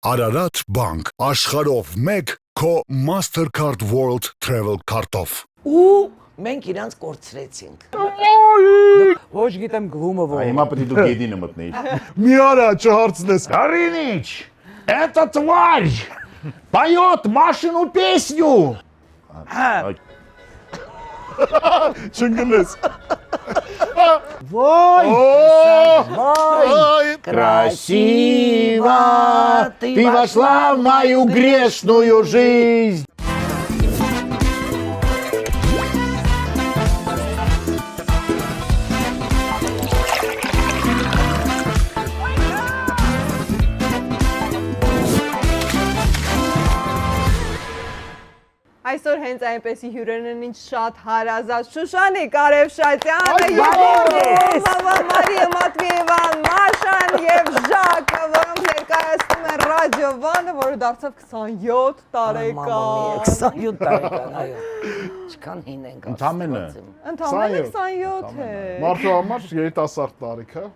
Ararat Bank, աշխարհով մեկ քո Mastercard World Travel Card-ով։ Ու մենք իրանց կորցրեցինք։ Ոչ գիտեմ գլումը ո՞ր։ Հիմա պետք է դու գեդինը մտնեիր։ Մի արա չհարցնես։ Горыныч, это тварь! Поет Машину песню! Չընկնես։ Вой! Ой, Красиво ты вошла в мою грешную жизнь. Այսօր հենց այնպեսի հյուրերն են ինչ շատ հարազատ Շուշանի Կարևշատյանը եւ Մարիա Մատվիևան, Մաշան եւ Ժակը, որոնք ներկայացնում են ռադիովանը, որը դարձավ 27 տարեկան։ 27 տարեկան, այո։ Ինչքան հին ենք Ընդամենը։ Ընդամենը 27 է։ Մարդու համար երիտասարդ տարիք է,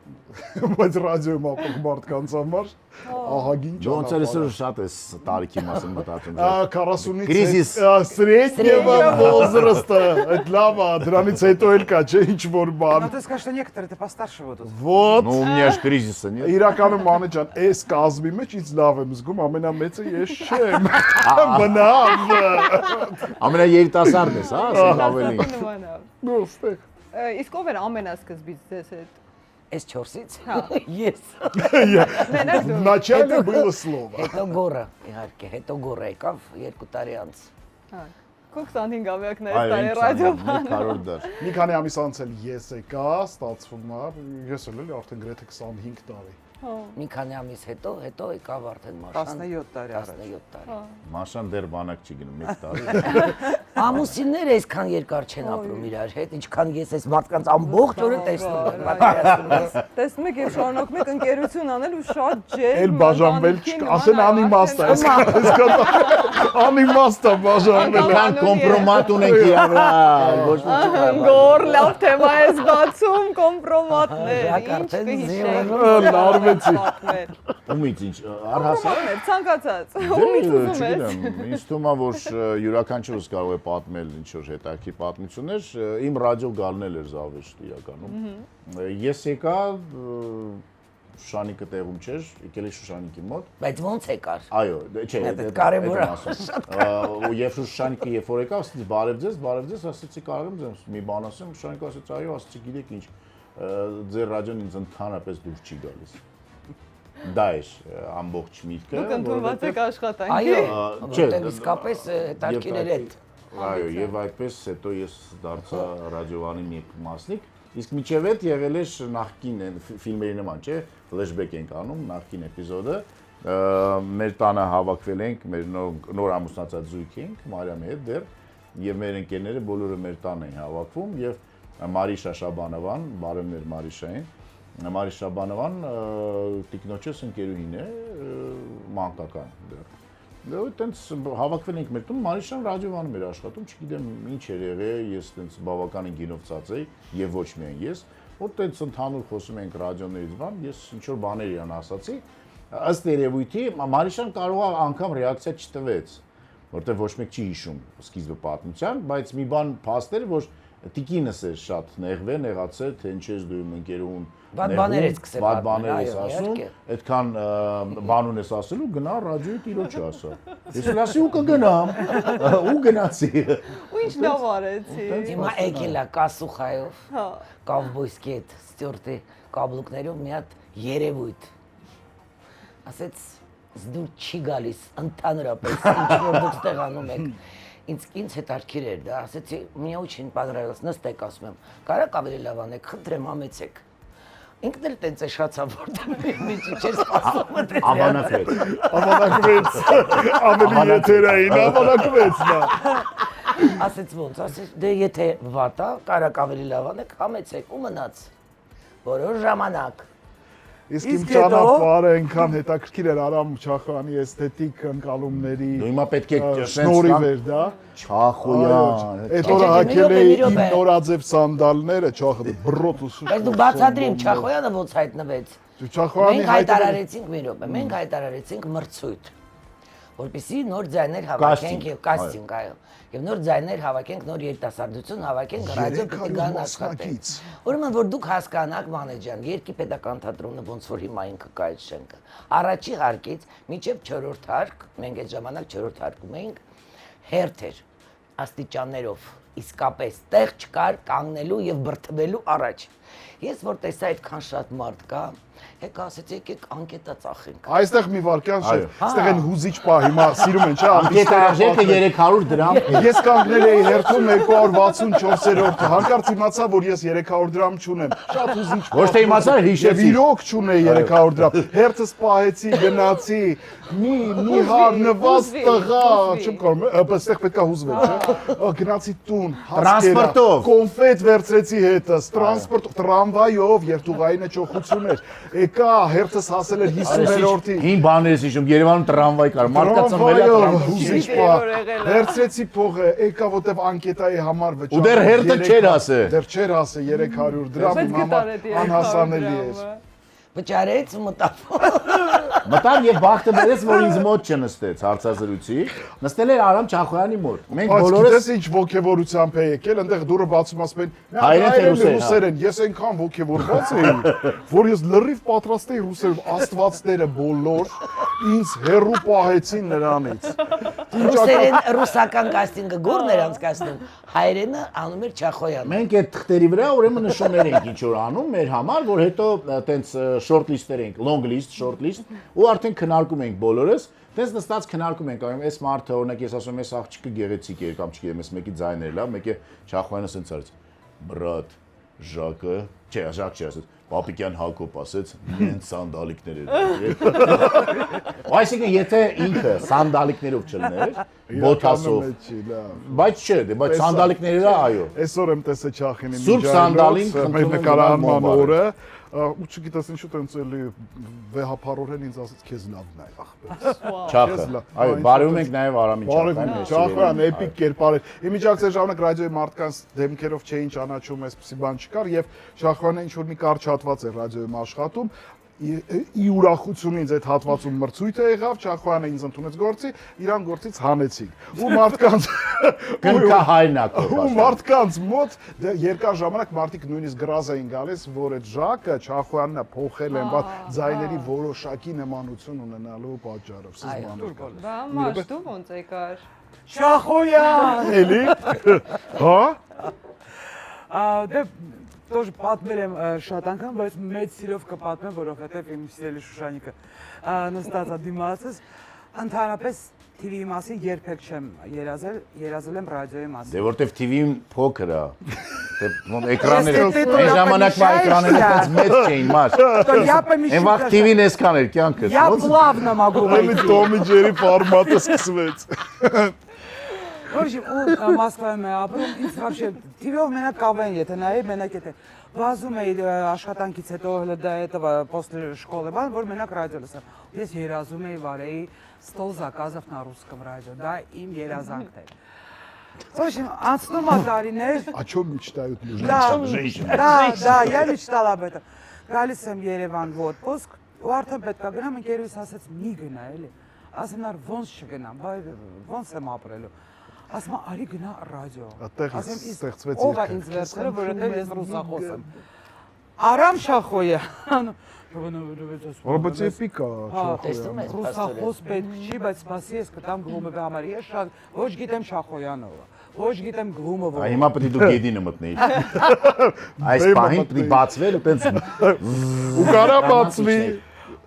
բայց ռադիոյում ապրող մարդկանց համար ահագին Ոնց ճանապարհ։ է շատ է տարիքի մասին մտածում։ 40-ից Кризис. Среднего возраста, այդ լավ է, դրանից հետո էլ կա, չէ, ինչ որ Ну բան։ ты скажешь, что некоторые ты постарше будут. Вот, Ну у меня ж кризиса нет. իրականում Մանե ջան, այս կազմի մեջ ինձ լավ եմ զգում, ամենամեծը ես չեմ։ Բնավ։ Ամենաերիտասարդն ես, հա, ասել ավելի։ Ну, ստեղ։ Իսկ ով էր ամենասկզբից ձեզ հետ։ Այս 4-ից։ Հա։ Ես։ Մենակ դու։ Вначале было слово։ Հետո գորը, իհարկե, հետո գորը եկավ 2 տարի անց։ Հա։ Քո 25-ամյակն է Այո, տարի ինձ ռադիոբան։ կարոր դար։ Մի քանի ամիս անց էլ ես եկա, ստացվում է, ես էլ էլի արդեն գրեթե 25 տարի։ Մի քանի ամիս հետո եկավ արդեն Մաշան։ 17 տարի առաջ։ 17 տարի։ Մաշան դեռ բանակ չի գնում 1 տարի։ Ամուսինները այսքան երկար չեն ապրում իրար հետ, ինչքան ես այս մարդկանց ամբողջ օրը տեսնում եմ, պատկերացնում ես։ Տեսնում եք եւ շարունակում եք ընկերություն անել ու շատ ջեր։ Էլ բաժանվել չկա, ասեն անիմաստ է, այսքան անիմաստ է բաժանվել։ Կան կոմպրոմատ ունենք իրար վրա, ոչ մի չի։ Գոր լավ թեմա է զբացում կոմպրոմատներ։ Ժակ Ինչ արդեն կհիշեք։ Լարվեցի։ Ումից ինչ, առհասարակ։ Ցանկացած։ Ումից ուզում ես։ Չգիտեմ, ինձ թվում է, որ յուրաքանչյուրս կարող է պատմել ինչ որ հետաքրքիր պատմություններ, իմ ռադիո գալն էլ էր զավեշտ իրականում։ Ես եկա Շուշանիկը տեղում չէր, եկել է Շուշանիկի մոտ։ Բայց ոնց եկար։ Այո, չէ, Դա կարևոր է։ Ու երբ Շուշանիկը երբ որ եկավ, ասեցի բարև ձեզ, ասեցի կարող եմ ձեզ մի բան ասեմ, Շուշանիկը ասեց այո, ասեցի գիտեք ինչ, ձեր ռադիոն ինձ ընդհանրապես դուր չի գալիս։ Դա է ամբողջ միտքը։ Դուք ընդունված եք աշխատանքի։ Այո, Չէ, որտեղ իսկապես հետաքրքիր էր։ Այո, եւ այդպես հետո ես դարձա ռադիովանի մի մասնիկ, իսկ միջև այդ եղել էր նախկին ֆիլմերի նման, չէ, ֆլեշբեք ենք անում, նախկին էպիզոդը, մեր տանը հավաքվել ենք, մեր նոր ամուսնացած զույգ ենք, Մարիամի հետ դեռ, եւ մեր ընկերները բոլորը մեր տան էին հավաքվում եւ Մարիշա Շաբանովան, բարևներ Մարիշային, Մարիշա Շաբանովան տիկնոջս ընկերուհին է, մանկական դեռ։ Դե այտենց հավաքվել ենք մեր տուն, Մարիշան ռադիովանում էր աշխատում, չգիտեմ ինչ էր եղել, ես այտենց բավականին գինով ծածեի եւ ոչ միայն ես, որ այտենց ընդհանուր խոսում ենք ռադիոներից բան, ես ինչ որ բաներ իրան ասացի, ըստ երևույթի Մարիշան կարող է անգամ ռեակցիա չտվեց, որտեղ ոչ մեկ չի հիշում սկիզբը պատմության, բայց մի բան փաստեր, որ տիկինս էր շատ նեղացել, թե ինչ ես դու իմ ընկերուն Բադ բաներ ես սկսել բադ բաներ ես այո, ասում, իհարկե։ այդքան բանուն ես ասելու, գնա ռադիոյի տիրոջը ասա։ Ես էլ ասի ու կգնամ, ու գնացի։ Ու ինչ լավ արեցի։ Հիմա եկել է կասուխայով, Հա։ կովբոյսկի հետ ստյուրտի կաբլուկներով մի հատ երևույթ։ Ասեց դու չի գալիս ընդհանրապես ինչ որ դուք ստեղանում եք։ Ինձ հետաքրքիր էր դա, ասեցի мне очень понравилось, նստեք ասում եմ, կարա՞ք ավելի լավ անեք, խնդրեմ համեցեք։ Ինքն էլ տենց է շացավ, որտեղ մի չէր սպասում այդպես։ Ավանակվեց։ Ավելի եթերային, ավանակվեց նա։ Ասեց ոնց, ասեց դե եթե վատ է, կարա՞ք ավելի լավ անեք, համեցեք ու մնաց։ Որոշ ժամանակ։ Իսկ իմ ճանապարհը այնքան հետաքրքիր էր Արամ Չախոյանի էսթետիկ ընկալումների։ Դու հիմա պետք է շնորհիվ էր դա։ Չախոյան։ Այդ օրը հագել էի իմ նորաձև սանդալները, Չախոյանը բրոտ ու սուշ։ Բայց դու բացատրի իմ Չախոյանը ոնց հայտնվեց։ Չախոյանի Մենք հայտարարեցինք մի րոպե, մենք հայտարարեցինք մրցույթ, որպեսզի նոր ձայներ հավաքենք եւ կաստինգ, այո, եւ նոր ձայներ հավաքենք, նոր երիտասարդություն հավաքենք, ռադիո պիտի գան աշխատեն։ Ուրեմն որ դուք հասկանաք, Մանե ջան, Երկի պետական թատրոնը ոնց որ հիմա ինքը կա այդ շենքը, առաջի հարկից մինչեւ 4-րդ հարկ, մենք այդ ժամանակ 4-րդ հարկում էինք, հերթ էր աստիճաններով, իսկապես տեղ չկար կանգնելու եւ բրթվելու առաջ։ Ես որ տեսա այդքան շատ մարդ կա, եկա ասեցի եկեք անկետա ծախենք։ Այստեղ մի վարքյան չէ, այստեղ են հուզիչ պա հիմա սիրում են, չէ՞, Անկետա արժեքը 300 դրամ։ Ես կանգնել էի հերթում 264-րդ, հանկարծ իմացա, որ ես 300 դրամ չունեմ։ Շատ հուզիչ։ Ոչ թե իմացա, հիշեցի։ Եվ իրոք չունեի 300 դրամ։ Հերթս պահեցի, գնացի, մի հարնված տղա, չեմ կարող, այստեղ պետքա հուզվել, չէ՞։ Գնացի տուն, Տրանսպորտով։ կոնֆետ վերցրեցի հետս, տրանսպորտ, տրամվայով, երթուղային ճոխություն էր։ Եկա, հերթս հասել էր 50-րդին։ Հին բաներ ես հիշում, Երևանում տրամվայ կար, մարդկա ծնվել է տրամվայ։ Հուզիչ պա։ Վերցրեցի փողը, եկա որտեվ անկետայի համար վճարում։ Ու դեռ հերթը չէր ասե։ Դեռ չէր ասե 300 դրամ իմ համար անհասանելի էր։ Վճարեց ու մտավ։ Մտավ եւ բախտը բերեց, որ ինձ մոտ չնստեց հարցազրույցի։ Նստել էր Արամ Չախոյանի մոտ։ Մենք Բայց բոլորս գիտես ինչ ոգևորությամբ է եկել, այնտեղ դուրը բացում ասում են, Հայերեն թե ռուսերեն, ռուսերեն, ես այնքան ոգևորված էի, որ ես լրիվ պատրաստ էի ռուսերեն, աստվածները բոլոր ինձ հերրու պահեցին նրանից։ Ռուսերեն ռուսական կաստինգը գորն էր անցկացնում, հայերենը անում էր Չախոյանը։ մենք այդ թղթերի վրա ուրեմն նշումներ ենք ինչ որ անում մեր համար, որ հետո տենց short list-եր ենք, long list, short list, ու արդեն քննարկում ենք բոլորս, տենց նստած քննարկում ենք, այո, այս մարդը օրինակ ես ասում եմ, այս աղջիկը գեղեցիկ է կամ չգիտեմ, այս մեկի ձայները լավ, մեկը Չախոյանը սենց արեց։ Բրատ, Ժակը, չէ, Ժակ չի ասեց, Պապիկյան Հակոբ ասեց, մեն սանդալիկներ էր։ Այսինքն եթե ինքը սանդալիկներով չլներ, բոթասով, բայց չէ, բայց սանդալիկները այո։ Այսօր եմ տեսել Չախինի Սուրբ սանդալին մեր նկարահանման օրը, ու չգիտես ինչու տենց էլի վեհապարորեն ինձ ասեց քեզ լավն է ախպեր։ Չախը։ Այո, բարևում ենք նաև Արամին Չախոյանին։ Չախոյան էպիկ կերպար էր։ Իմիջակցեր ժամանակ ռադիոյի մարդկանց դեմքերով չէին ճանաչում, այսպեսի բան չկար եւ Չախոյանը ինչ որ մի կարճ հատված էր ռադիոյում աշխատում։ Ի ուրախություն ինձ այդ հատվածում մրցույթը եղավ, Չախոյանը ինձ ընդունեց գործի, իրան գործից հանեցին։ Ու մարդկանց կնքահայնակով։ ու մարդկանց մոտ երկար ժամանակ մարդիկ նույնիսկ գրազ էին գալիս, որ այդ Ժակը Չախոյանն է փոխել են, բայց ձայների որոշակի նմանություն ունենալու պատճառով։ Սіз բաներ կար։ Բա մաշ դու ոնց եկար։ Շախոյան։ Էլի։ Հա։ Դե Тоже պատմել եմ շատ անգամ, բայց մեծ սիրով կպատմեմ, որովհետև իմ սիրելի Շուշանիկը նստած է դիմացս, ընդհանրապես TV-ի մասին երբեք չեմ երազել եմ ռադիոյի մասին։ Դե որտեվ TV-ն փոքր է։ Դե էկրանները այն ժամանակվա էկրանները այդպես մեծ չէին, մաշ։ Այն վաղ TV-ն էսքան էր կյանքը։ Я плавно могу Էլի Տոմի Ջերի ֆորմատը սկսվեց։ В общем, он Москвայում է ապրում, ինձ вообще TV-ով մենակ կավեն, եթե նայեի, մենակ եթե վազում էի աշխատանքից հետո до этого после школы, որ մենակ ռադիո լսեմ։ Ես երազում էի վարեի стол заказов на русском радио, դա իմ երազանքն էր։ В общем, անցնում է տարիներ։ О чем мечтают женщины? Да, я мечтала об этом։ Գալիս եմ Երևան в отпуск, ու արդեն պետք է գնամ, ընկերուհիս ասեց՝ մի գնա էլի։ Ասեմ նար ոնց չգնամ, բայ ոնց եմ ապրելու։ Ասում արի գնա ռադիո։ Այդտեղ ստեղծվեց Ով է ինձ վերցրել, որովհետև ես ռուսախոս եմ։ Արամ Շախոյան։ Բայց էպիկ է Տեսնում ես, Ռուսախոս պետք չի, բայց սպասի ես կտամ Գլումովի համար։ Ես շատ ոչ գիտեմ Շախոյանովը, ոչ գիտեմ Գլումովը։ Հիմա պետք է դու գեդինը մտնեիր։ Այս պահին պետք է բացվել ու տենց ու կարա բացվի։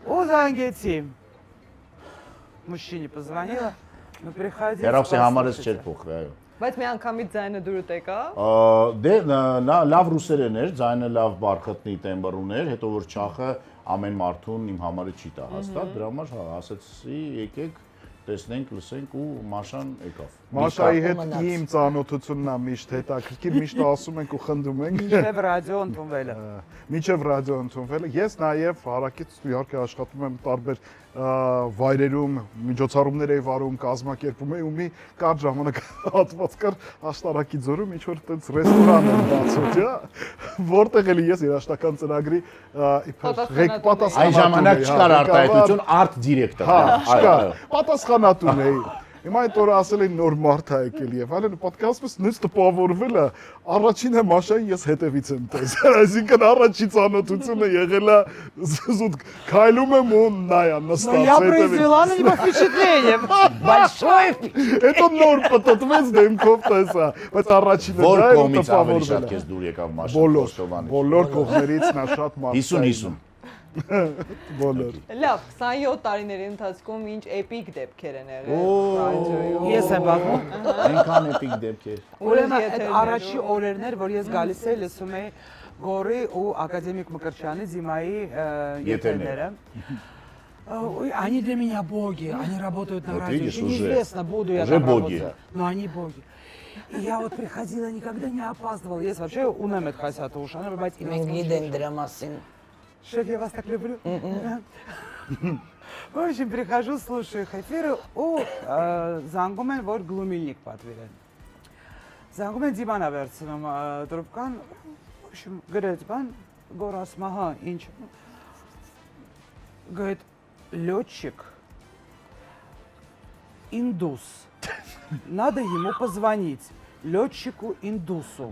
Ու զանգեցի։ Мужчине позвонила, но приходи։ Հերոսի համարս չէր փոխվել, այո։ Բայց մի անգամից ձայնը դուրդ եկա։ Դե լավ ռուսերեն էր, ձայնը լավ բարխտնի տեմբր ուներ, հետո որ Չախը ամեն մարդուն իմ համարը չի տա հաստատ, դրա համար ասեցի եկեք տեսնենք, լսենք ու Մաշան եկավ։ Մաշայի հետ իմ ծանոթությունն է միշտ հետաքրքիր, միշտ ասում ենք ու խնդում ենք։ Մինչև ռադիո ընդունվելը։ Մինչև ռադիո ընդունվելը։ Ես նաև հարակից իհարկե աշխատում եմ տարբեր վայրերում միջոցառումներ էի վարում, կազմակերպում էի ու մի կարճ ժամանակ հատված կար Աշտարակի ձորում ինչ որ այդպես ռեստորան եմ բացել, որտեղ էլի ես երաշտական ծրագրի իբր պատասխանատու Այն ժամանակ չկար արտահայտություն արտ դիրեկտոր։ Չկար, պատասխանատուն էի։ Հիմա այդ օրը ասել էին նոր մարդ ա եկել եւ այլն, պատկերացնես նույնիսկ տպավորվել է, առաջինը մաշային ես հետևից եմ տեսել, այսինքն առաջի ծանոթությունը եղել է զուտ քայլում եմ ու նայա նստած Я հետևից։ произвела на него впечатление. Большое Հետո նոր պատտվեց դեմքով տեսա, բայց առաջինը Որ դա էր կողմից ավելի շատ տպավորվել։ քեզ դուր եկավ Մաշան Խոստովանի։ Բոլոր կողմերից նա շատ մարդ։ 50-50։ Բոլոր։ Լավ, 27 տարիների ընթացքում ինչ էպիկ դեպքեր են եղել ռադիոյում։ Ես եմ բախում։ Այնքան էպիկ դեպքեր։ Ուրեմն այդ եթերներում։ առաջի օրերն էր, որ ես գալիս էի լսում էի Գորի ու ակադեմիկ Մկրտչյանի Զիմայի եթերները։ Ой, они для меня боги, они работают на Вот радио. видишь, Еще уже- неизвестно, буду я уже там боги. работать, но они боги. И я вот приходила, никогда не опаздывала. Ես вообще ունեմ այդ խասյաթը ուշանել, բայց Մենք գիտենք դրա մասին։ Шеф, я вас так люблю. В общем, прихожу, слушаю их эфиры ու զանգում են, որ գլումիլնիկ պատվիրեն։ Զանգում են Դիմանա վերցնում տրուբկան, в общем, գրեց բան, Գոր ասում, ահա, ինչ։ Говорит, летчик, индус. Надо ему позвонить. Летчику-индусу.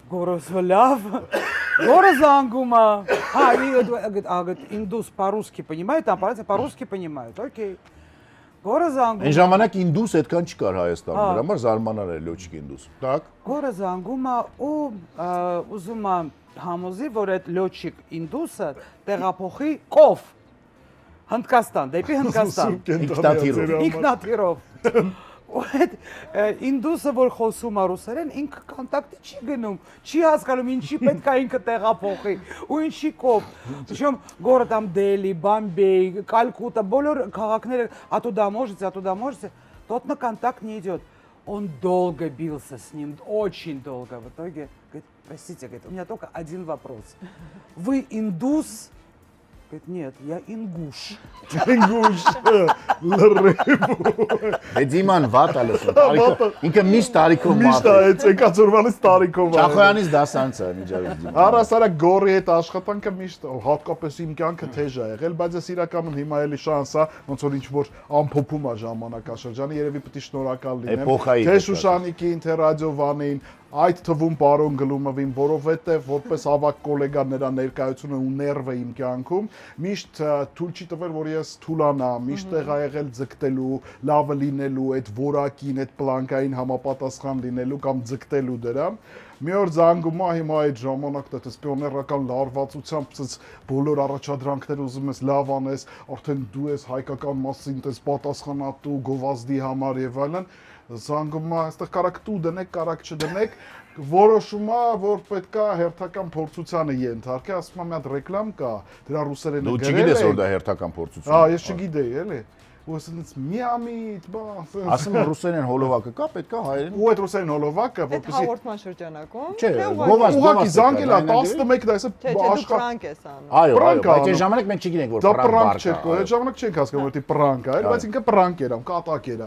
Горозваляв. Горозангума. Говорит, индус по-русски понимает, там по-русски понимают. Окей. Горозангума. Այն ժամանակ ինդուս այդքան չկար Հայաստանում, դրա համար զարմանալ էր լոչիկ ինդուս։ Так։ Գորազանգումը ու ուզում եմ համոզի, որ այդ լոչիկ ինդուսը տեղափոխի կով Հնդկաստան, դեպի Հնդկաստան։ Ինքնաթիռով։ Ու այդ ինդուսը, որ խոսում է ռուսերեն, ինքը կոնտակտի չի գնում, չի հասկանում ինչի պետք է ինքը տեղափոխի ու ինչի կով։ Причем город там Дели, Бомбей, Калькутта, բոլոր քաղաքները оттуда можете, тот на контакт не идет. Он долго бился с ним, очень долго. В итоге говорит, простите, говорит, у меня только один вопрос. Вы индус? Говорит, нет, я ингуш. Ինգուշ լրիվ Դե Դիման վատ է լսում։ Տարիքով ինքը միշտ տարիքով միշտ մատ է։ այդ եկածորվանից տարիքով Չախոյանից դասանց է միջավայր Դիման։ Առասարակ Գորի հետ աշխատանքը միշտ հատկապես իմ կյանքը թեժ է եղել, բայց ես իրականում հիմա էլի շանս է, ոնց որ ինչ որ ամփոփում է ժամանակաշրջանը, երևի պետք է շնորհակալ լինեմ։ Էպոխայի Թե հետ Շուշանիկին, թե ռադիովանին, այդ թվում պարոն Գլումովին, որովհետև որպես ավակ գոլեգա նրա ներկայությունը ու ներվը իմ կյանքում միշտ թույլ չի տվել, որ ես թուլանամ, միշտ տեղ ա եղել ձգտելու, լավը լինելու, այդ որակին, այդ պլանկային համապատասխան լինելու կամ ձգտելու դրան։ Մի օր զանգում ա հիմա այդ ժամանակ դες պիոներական լարվածությամբ ցած բոլոր առաջադրանքները ուզում ես լավ անես, արդեն դու ես հայկական մասին դες պատասխանատու գովազդի համար եւ այլն, զանգում ա, այստեղ կարակ դու դնեք, կարակ չդնեք, որոշում ա, որ պետքա հերթական փորձությանը ենթարկի, ասում ա մի հատ ռեկլամ կա, դրա ռուսերենը Դու գրել չգիտես է։ որ դա հերթական փորձություն Հա, է։ ես չգիտեի, էլի։ Ու ասենց միամիտ, բա, Ասում եմ ռուսերեն հոլովակը կա, պետքա հայերեն։ ու այդ ռուսերեն հոլովակը, Այդ որպեսզի հաղորդման շրջանակում։ Չէ, թե գովազդ, ուղղակի զանգել ա գովազդ 11-ը, այսը Չէ, դու աշխատ ֆրանկ ես անում։ Այո, Պրանկ բայց անում։ այն ժամանակ մենք չգիտենք որ Դա պրանկ պրանկ բառ չէր, կա։ այդ ժամանակ չենք հասկանում որ դի պրանկ է, այլ բայց ինքը պրանկ էր, կատակ էր։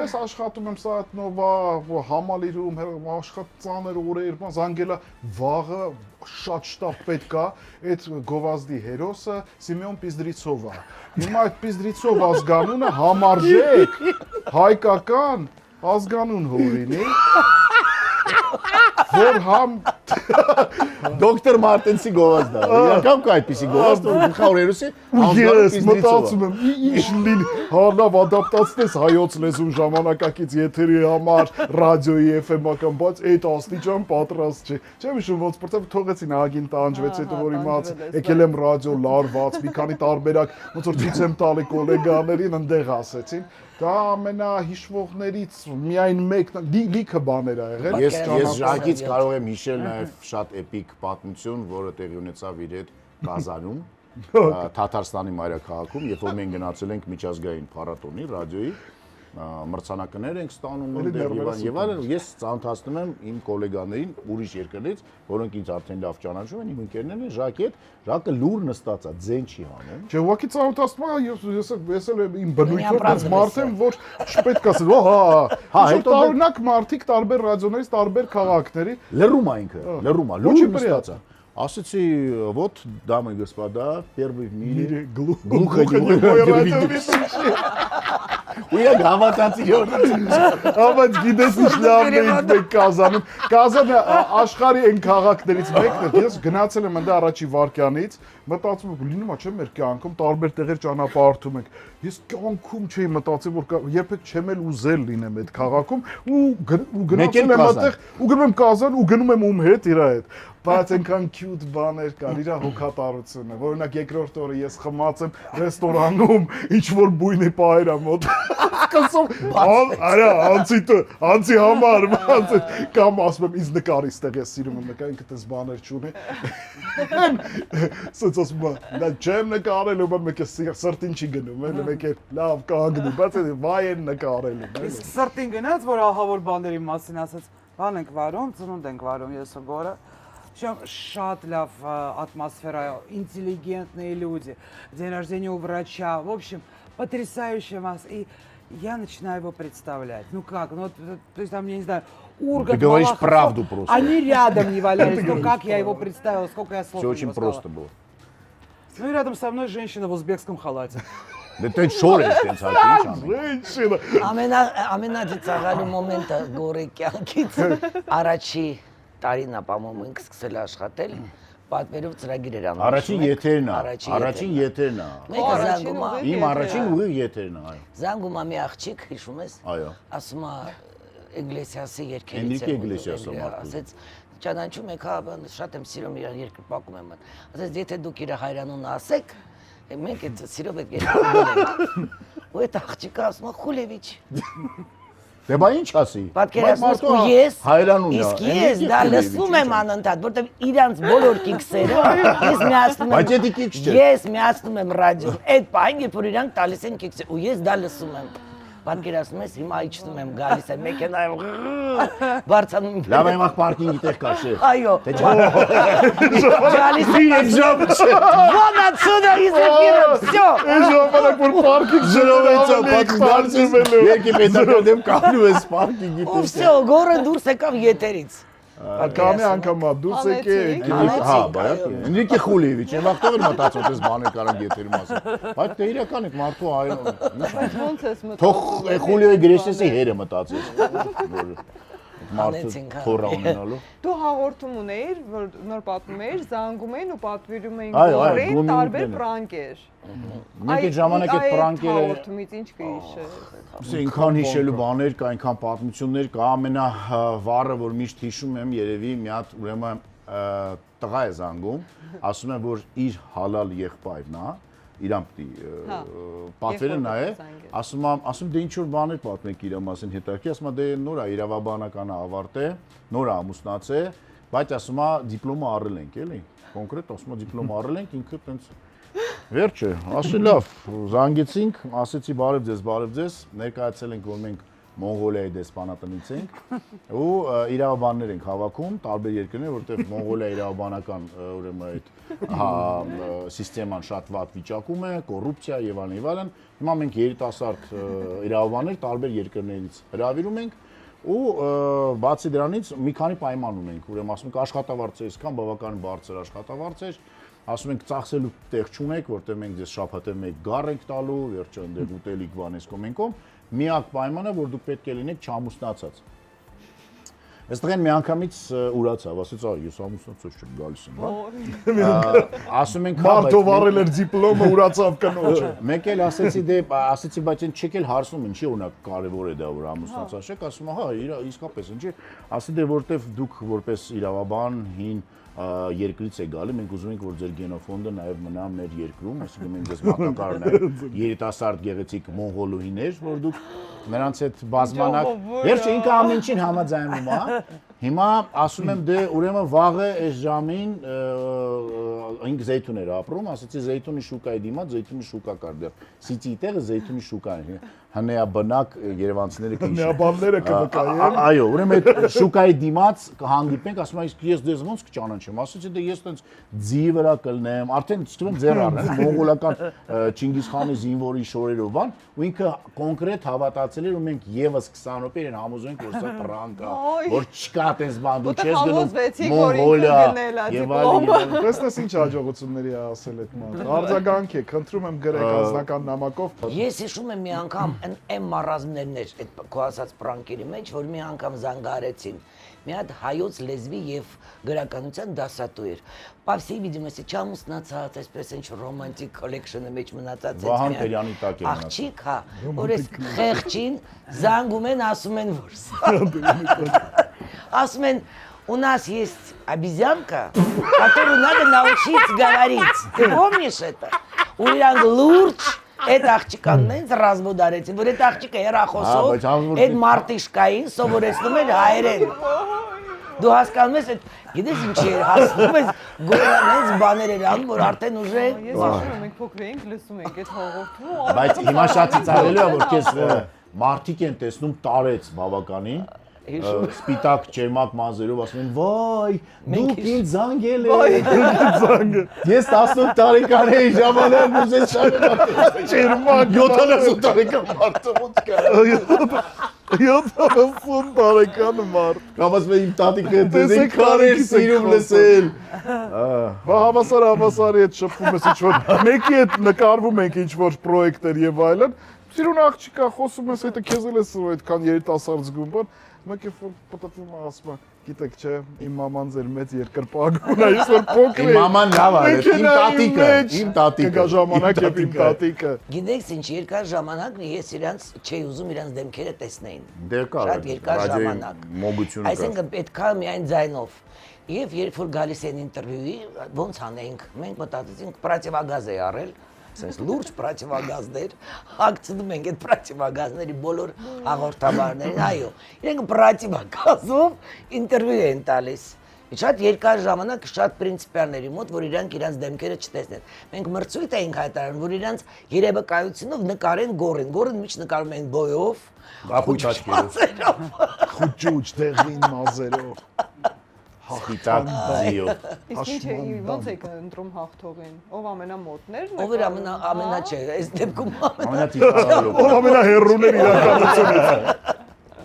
Ես աշխատում եմ սա նովա համալիրում աշխատած ծանր օրեր, բան զանգելա վաղը շատ շտապ պետք է այդ գովազդի հերոսը Սիմեոն Պիզդրիցովը։ Հիմա այդ Պիզդրիցով ազգանունը համարժեք հայկական ազգանուն հորինի որ համ Դոկտոր Մարտենցի գովազդ է։ Իրական կա այդպիսի գովազդ, որ գլխավորերուսի Ես մտածում եմ ինչ լինի, հա լավ ադապտացնես հայոց լեզուն ժամանակակից եթերի համար, ռադիոյի FM-ական, բայց այդ աստիճան պատրաստ չէ։ Չեմ հիշում ոնց որտեղ թողեցին ահագին տանջվեց, հետո որ իմաց եկել եմ ռադիո լարված, մի քանի տարբերակ, ոնց որ ցույց եմ տալի գոլեգաներին, ընդեղ ասեցին։ Դա ամենահիշվողներից միայն մեկն լիքը բաներ ա եղել։ Ես ժակից կարող եմ հիշել նաև շատ էպիկ պատմություն, որը տեղի ունեցավ իր հետ Կազանում, Թաթարստանի մայրաքաղաքում, երբ որ մենք գնացել ենք միջազգային փառատոնի ռադիոյի, մրցանակներ ենք ստանում եւ այլն, ես ծանոթացնում եմ իմ գոլեգաներին ուրիշ երկրներից, որոնք ինձ արդեն լավ ճանաչում են, իմ ընկերներն են, Ժակը լուր նստած է, ձեն չի հանում։ Չէ, ուղղակի ծանոթացնում եմ, ես էլ իմ բնույթով դες մարդ եմ, որ չպետք է ասել, հա, հետո տարօրինակ մարդիկ տարբեր ռադիոներից, տարբեր քաղաքների լռում է ինքը, լռում է, լուր նստած է։ Ասեցի, вот, дамы и господа, первый в мире глухо ու ég հավատացի Բայց գիտես ինչ լավն է ինձ Կազանում։ Կազանը աշխարհի այն քաղաքներից մեկն է։ Ես գնացել եմ այնտեղ առաջի վարքյանից, մտածում եմ, լինում է չէ՞ մեր կյանքում տարբեր տեղեր ճանապարհորդում ենք։ Ես կյանքում չէի մտածել, որ երբեք չեմ էլ ուզել լինեմ այդ քաղաքում ու գնացել եմ այնտեղ ու գնում եմ Կազան ու գնում եմ ում հետ իր հետ։ Բայց այնքան cute բաներ կան, իր հոգատարությունը։ Օրինակ երկրորդ օրը ես խմած եմ ռեստորանում, ինչ որ բույնի պահերա մոտ։ Կասում, արա, անցի համար, կամ ասում եմ, ինձ նկարի ստեղ ես սիրում եմ նկար, ինքը տես բաներ չունի։ Սենց ասում եմ, դա չեմ նկարել, ու մեկ է սրտին չի գնում, էլ մեկ է լավ կանգնում, բայց վայ են նկարել։ Իսկ սրտին գնաց, որ ահավոր բաների մասին ասաց, բան ենք վարում, ծնունդ ենք варում ես ու Գորը։ Շատ լավ атмосфера, интеллигентные люди, день рождения у врача, в общем, потрясающая масса. И я начинаю его представлять. Ну как, ну, то есть там, я не знаю, Ургант, Ты говоришь Малахов, правду просто. Они рядом не валялись, ну как я его представила, сколько я слов Все очень не сказала. просто было. Ну и рядом со мной женщина в узбекском халате. Դե դե շոր է տենց հարկի ինչ Женщина։ Ամենաձգալու մոմենտը Գորի կյանքից առաջի տարին ապամում ենք սկսել աշխատել, պատվերով ծրագիր էր անում։ Առաջին եթերն է։ Մեկը զանգում է։ Իմ առաջին ուղիղ եթերն է, այո։ Զանգում է մի աղջիկ, հիշում ես։ Այո։ Ասում է Իգլեսիասի երկերից։ Էնրիկե Իգլեսիասը մարդու։ Ասեց ճանաչում եք, հա, շատ եմ սիրում իր երկրպագում եմ։ Ասեց եթե դուք իր հայրանունը ասեք, մենք այդ սիրով եք երկրպագում։ Ու այդ աղջիկը ասում է Խուլևիչ։ Դե բա ինչ ասի։ Պատկերացնես ու ես հայրանուն է։ Իսկ ես դա լսում եմ անընդհատ, որտեվ իրանց բոլոր կիքսերը ես միացնում եմ։ Բայց դա կիքս չէ։ Ես միացնում եմ ռադիոն։ Այդ պահին երբ որ իրանք տալիս են կիքսը ու ես դա լսում եմ։ Պատկերացնում ես հիմա իջնում եմ գալիս եմ մեքենայով բարձանում եմ։ Լավ եմ ախ պարկինգի տեղ կա շեֆ։ Այո։ Դե ջան։ Գալիս եմ Ժամ։ Вон отсюда из эфира, всё։ Այս ժամանակ որ պարկինգ Ժրովեցա պատկերացնելու։ Երկի պետական դեմ կապնում ես պարկինգի Ու տեղ։ всё, գորը դուրս եկավ եթերից։ Կամի անգամ դուրս եկեք։ Հա, բայակ։ Էնրիկե Խուլիևիչ, եմ վախտով մտածում ես բաներ կարան եթերի մասին։ Բայց դե իրական է մարդու այո։ Ոնց ես մտածում։ Թող Խուլիոյի Գրեսեսի հերը մտածես։ Մարդու Անեցինք, հա։ թորա ունենալու։ Դու հաղորդում ունեիր, որ նոր պատմում էիր, զանգում էին ու պատվիրում էին Այո, այո, Գորին Գումի տարբեր ուտելը։ պրանկեր։ Մենք այդ ժամանակ այդ պրանկերը հաղորդումից ինչ կհիշես։ այնքան հիշելու բաներ կա, այնքան պատմություններ կա, ամենավառը որ միշտ հիշում եմ, երևի մի հատ ուրեմն տղա է զանգում, ասում եմ որ իր հալալ եղբայրն է, իրան պիտի պատվերը նայե, ասում դե ինչ որ բաներ պատմեք իր մասին հետաքրքիր, ասում դե նոր է իրավաբանականը ավարտե, նոր է ամուսնացե, բայց ասում դիպլոմը առել ենք, էլի, կոնկրետ ասում դիպլոմը առել ենք, ինքը տենց վերջը, ասի լավ, զանգեցինք, ասեցի բարև ձեզ, ներկայացել ենք, որ մենք Մոնղոլիայի դեսպանատնից ենք ու իրավաբաններ ենք հավաքում, տարբեր երկրներ, որտեղ Մոնղոլիայի իրավաբանական ուրեմն այդ սիստեման շատ վատ վիճակում է, կոռուպցիա եւ այլն։ Հիմա մենք երիտասարդ իրավաբաններ տարբեր երկրներից հրավիրում ենք ու բացի դրանից մի քանի պայման ունենք, ուրեմն ասում ենք աշխատավարձը այսքան բավական բարձր աշխատավարձ է, ասում ենք ծախսելու տեղ չունեք, որտեղ մենք ձեզ շաբաթը մեկ գար ենք տալու, վերջը այնտեղ ուտելիք բանես կոմենկոմ, միակ պայմանը, որ դուք պետք է լինեք չամուսնացած։ Այստեղ են մի անգամից ուրացավ, ասեց, ես ամուսնացած չեմ գալիս եմ, ասում ենք, Մարդով առել էր դիպլոմը, ուրացավ կնոջը։ Մեկ էլ ասեցի, բայց այն չեք էլ հարցնում, ինչի օրինակ կարևոր է դա, որ ամուսնացած եք, ասում հա, իսկապես ինչի, ասի դե որտեվ դուք որպես իրավաբան հին երկրից է գալի, մենք ուզում ենք, որ ձեր գենոֆոնդը նաև մնա մեր երկրում, այսինքն մենք ձեզ մատակարարն ենք երիտասարդ գեղեցիկ մոնղոլուհիներ, որ դուք նրանց հետ բազմանակ, վերջը ինքը ամեն ինչին համաձայնում է, հիմա ասում եմ դե ուրեմն վաղը այս ժամին ինք զեյթուն էր ապրում, ասացի զեյթունի շուկայի դիմաց զեյթունի շուկա կար դեռ։ Սիցի տեղը զեյթունի շուկան էր։ Հնեաբնակ երևանցիները քիչ։ Հնեաբանները կվկայեն։ Այո, ուրեմն այդ շուկայի դիմաց կհանդիպենք, ասում եմ, ես դες ոնց կճանաչեմ, ասեցի դե ես տենց ձի վրա կլնեմ, արդեն ստում ձեռ առնել, մոնղոլական Չինգիզխանի զինվորի շորերով բան, ու ինքը կոնկրետ հավատացել էր ու մենք եւս 20 րոպե են համոզենք, որ սա պրանկ է, որ չկա տես բան, դու չես գնում Մոնղոլիա եւ այլն։ Տեսնես ինչ հաջողությունների է ասել այդ մարդը։ Արձագանք է, խնդրում եմ գրեք անձնական նամակով։ Ես հիշում եմ մի անգամ այն մարազմներն էր այդ քո ասած պրանկերի մեջ, որ մի անգամ զանգարեցին։ Մի հատ հայոց լեզվի եւ գրականության դասատու էր։ Պավսի видимо, չեմ ուսնացած, այսպես ինչ ռոմանտիկ կոլեկշնի մեջ մնացած է։ Վահան Տերյանի տակ է մնացած։ Աղջիկ, հա, որ այս խեղճին զանգում են, ասում են որ ասում են у нас есть обезьянка, которую надо научить говорить. Ты помнишь это? У иранг лурч այդ աղջկանն ինձ ռազմոդարեցին, որ այդ աղջիկը հեռախոսով այդ մարտիշկային սովորեցնում էր հայերեն։ Դու հասկանում ես, գիտես ինչ էր, հասնում ես գորանից բաներ էր անում, որ արդեն ուժը Ես հիշում եմ, մենք փոքր էինք լսում ենք այդ հաղորդումը։ Բայց հիմա շատ ծիծաղելի է, որ քեզ մարդիկ են տեսնում տարեց բավականին։ Սպիտակ ջերմակ մանզերով ասում են վայ դուք ինձ զանգել եք ես 18 տարեկան էի ժամանակ ուզեց շարունակել Ջերմակ 70 տարեկան մարդը ոնց կա 70 տարեկան մարդ։ կամ ասում եմ իմ տատիկը դες քարեր սիրում լսել Բա հավասարի հետ շփվում ես ինչ որ մեկի հետ նկարվում ենք ինչ որ պրոյեկտեր եւ այլն Սիրուն աղջիկա խոսում ես հետո քեզ էլ ես այդքան երիտասարդ զգում բան Մենք պատտվում ասում գիտեք չէ իմ մաման ձեր մեծ երկրպագուն է ես որ փոքր Իմ մաման լավ է իմ տատիկը կգա ժամանակ եւ իմ տատիկը Գիտեք ինչ երկար ժամանակ ես իրանց չէի ուզում իրանց դեմքերը տեսնեին Դե կա Շատ երկար ժամանակ մոգությունը կա Այսինքն պետքա միայն ձայնով Եվ երբ որ գալիս են ինտերվյուի ոնց անենք մենք մտածեցինք պրատիվագազ է առել Sense լուրջ պրատիվագազներ հագցնում ենք այդ պրատիվագազների բոլոր հաղորդավարներին, այո, իրենք պրատիվագազով ինտերվյու են տալիս։ Շատ երկար ժամանակ շատ պրինցիպալների մոտ, որ իրանք իրանց դեմքերը չտեսնեն։ Մենք մրցույթ էինք հայտարարում, որ իրանց երևակայությունով նկարեն գորեն միջ նկարում են բոյով, Ապույտ աչքերով, խուճուճ դեղին մազերով Սպիտակ ձիով Իսկ ինչ է, ո՞նց եք ընտրում հաղթողին։ Ով ամենամոտներն է։ ով էր ամենա չէ, այս դեպքում ամենատիպարը Ով ամենահեռուն էր իրականությունից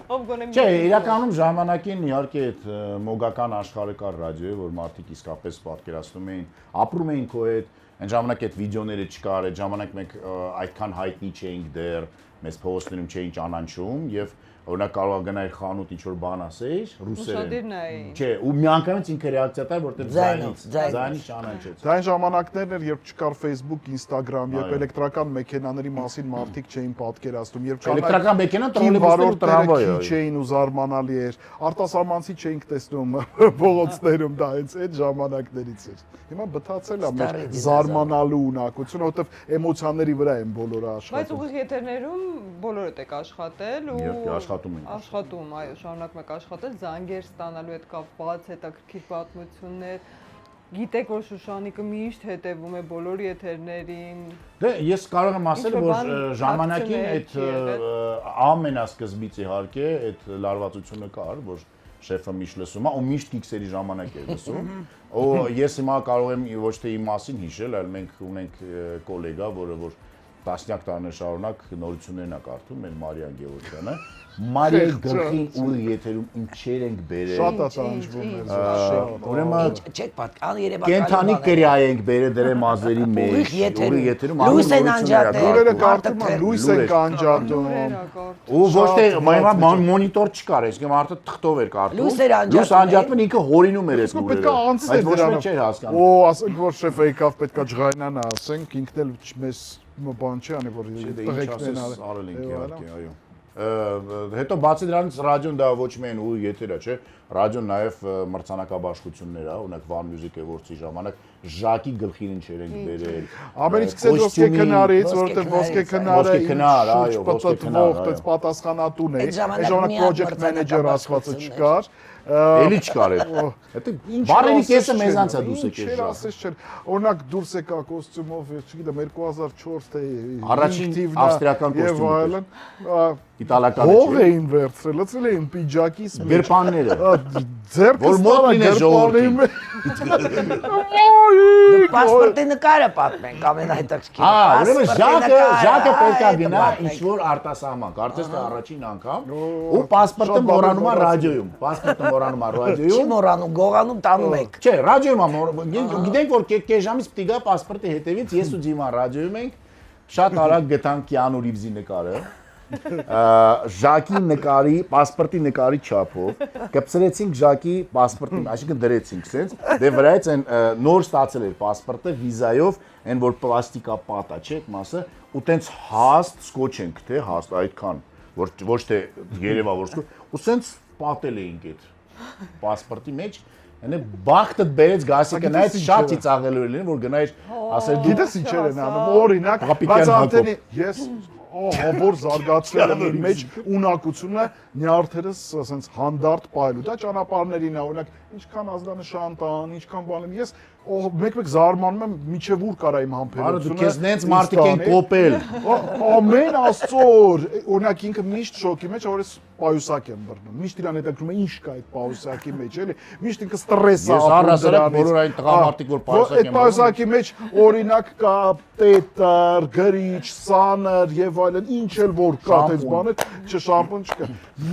Ով գոնե Չէ, իրականում ժամանակին իհարկե այդ մոգական աշխարհը կար ռադիոյի, որ մարդիկ իսկապես պատկերացնում էին, ապրում էին քո հետ, այն ժամանակ այդ վիդեոները չկար, այդ ժամանակ մենք այդքան հայտնի չէինք դեռ, մեզ փողոցներում չէին ճանաչում եւ օրինակ կարող գնայր խանութ ինչ որ բան ասեիր ռուսերեն։ Չէ, ու միանգամից ինքը ռեակցիա տար, որտեղ ձայնից ճանաչեց։ Դա այն ժամանակներն էր, երբ չկար Facebook, Instagram, երբ էլեկտրական մեքենաների մասին մարդիկ չէին պատկերացնում, երբ էլեկտրական մեքենան տրոլեյբուսները տրամվայը չէին ու զարմանալի էր։ Արտասահմանցի չէինք տեսնում փողոցներում, դա հենց այդ ժամանակներից էր։ Հիմա բթացել է մեր զարմանալու ունակությունը, որովհետև էմոցիաների վրա են բոլորը աշխատում։ Բայց ուղիղ եթերներում բոլորդ եք աշխատել ու աշխատում ենք։ Աշխատում, այո, շարունակում եք աշխատել, զանգեր ստանալու հետ կապված հետաքրքիր պատմություններ։ Գիտեք, որ Շուշանիկը միշտ հետևում է բոլոր եթերներին։ Դե ես կարող եմ ասել, որ ժամանակին այդ ամենասկզբից իհարկե այդ լարվածությունը կար, որ շեֆը միշտ լսում է ու միշտ քիքսերի ժամանակ է լսում։ Ու ես հիմա կարող եմ ոչ թե իմ մասին հիշել, այլ մենք ունենք գոլեգա, որը տասնյակ տարիներ շարունակ նորություններն է կարդում, մեր Մարիան Գևորգյանը։ Մարիայի գլխին ու եթերում ինչեր ենք բերել։ Շատ է տանջվում մեր ուրեմն չեք պատկան երևակայել Կենթանի կրիա ենք բերել դրե մազերի մեջ։ Ուղիղ եթերում լույս են անջատել։ Բոլորը կարդում են, լույս են կանջատում։ Ու ոչ թե մոնիտոր չկար, այսինքն մարդը թղթով էր կարդում։ Լույս անջատում ինքը հորինում էր այս Պետք է անցնել Այդ ոչ մեկ չէր հասկանում։ Օ, ասենք որ շեֆը եկավ, պետքա ջղայնանա, ասենք, ինքն էլ մեզ բան չի անի, որ տղեկներն արել ենք իհարկե, այո։ Հետո բացի դրանից ռադիոն դա ոչ միայն ու եթեր է, չէ, ռադիոն նաև մրցանակաբաշխություններ է, օրինակ One Music Awards-ի ժամանակ Ժակի գլխին ինչեր ենք բերել։ Ամենից սկսեց ոսկե քնարից, որովհետև ոսկե քնարը, այո, ոսկե քնար, այդպես պատասխանատուն է։ Այդ ժամանակ project manager ասվածը չկար։ Էլի չկար այդ։ Հետո բարերի կեսը մեզանց է դուրս եկել Չէր ասես չէր։ Օրինակ դուրս եկա կոստյումով, չգիտեմ 2004 թե Առաջին ավստրիական կոստյումը։ Իտալական Ո՞վ էին վերցրել, լցրել էին պիջակիս մեջ։ Գրպանները։ Ձերքը Որ մոտ լինի ժողովրդին։ Պասպորտի նկարը պատմենք ամենահետաքրքիրը։ Ուրեմն Ժակը պետք է գնա ինչ-որ արտասահման, կարծես թե առաջին անգամ, ու պասպորտը մոռանում է ռադիոյում։ Պասպորտը մոռանում է Չի ռադիոյում։ մոռանում, գողանում տանում եք։ Չէ, ռադիոյում է, գիտենք որ կես ժամից պիտի գա պասպորտի հետևից, ես ու Դիման ռադիոյում ենք, շատ արագ գտանք Կիանու Ռիվզի նկարը։ Ժակի նկարի, պասպորտի նկարի չափով, կպցրեցինք Ժակի պասպորտի, այսինքն դրեցինք, սենց, դե վրայից այն նոր ստացել էր պասպորտը վիզայով, այն որ պլաստիկա պատա, չէ, այդ մասը, ու տենց հաստ սկոչ ենք, թե հաստ այդքան, ոչ թե երևա որ սկոչ, ու սենց պատել էինք այդ պասպորտի մեջ, այնե բախտդ բերեց գասիկը նայեց շատ ծիծաղելու էր, որ գնայր ասել դու Գիտես ինչ էր անում, օրինակ, բայց անտենի ես որ զարգացրել եմ իր մեջ ունակությունը նյարդերս ասենց հանդարտ պայելու։ Դա ճանապարհներին է, օրինակ, ինչքան ազդանշան տան, ինչքան բան եմ, ես մեկ-մեկ զարմանում եմ, միջև ուր կարա իմ Արա դու համբերությունը։ քեզ նենց մարդիկ են կոպել։ Ամեն աստծոր, օրինակ ինքը միշտ շոկի մեջ, որ ես պայուսակ եմ բռնում։ Միշտ իրան հետաքրում է ինչ կա այդ պայուսակի մեջ, էլի։ Միշտ ինքը ստրես է Ես առհասարակ բոլոր այն տղամարդիկ, որ պայուսակ են Այդ պայուսակի մեջ օրինակ կա տետր, գրիչ, սանր եւ այլն, ինչ էլ որ կա այդպես բաներ, շամպուն չկա։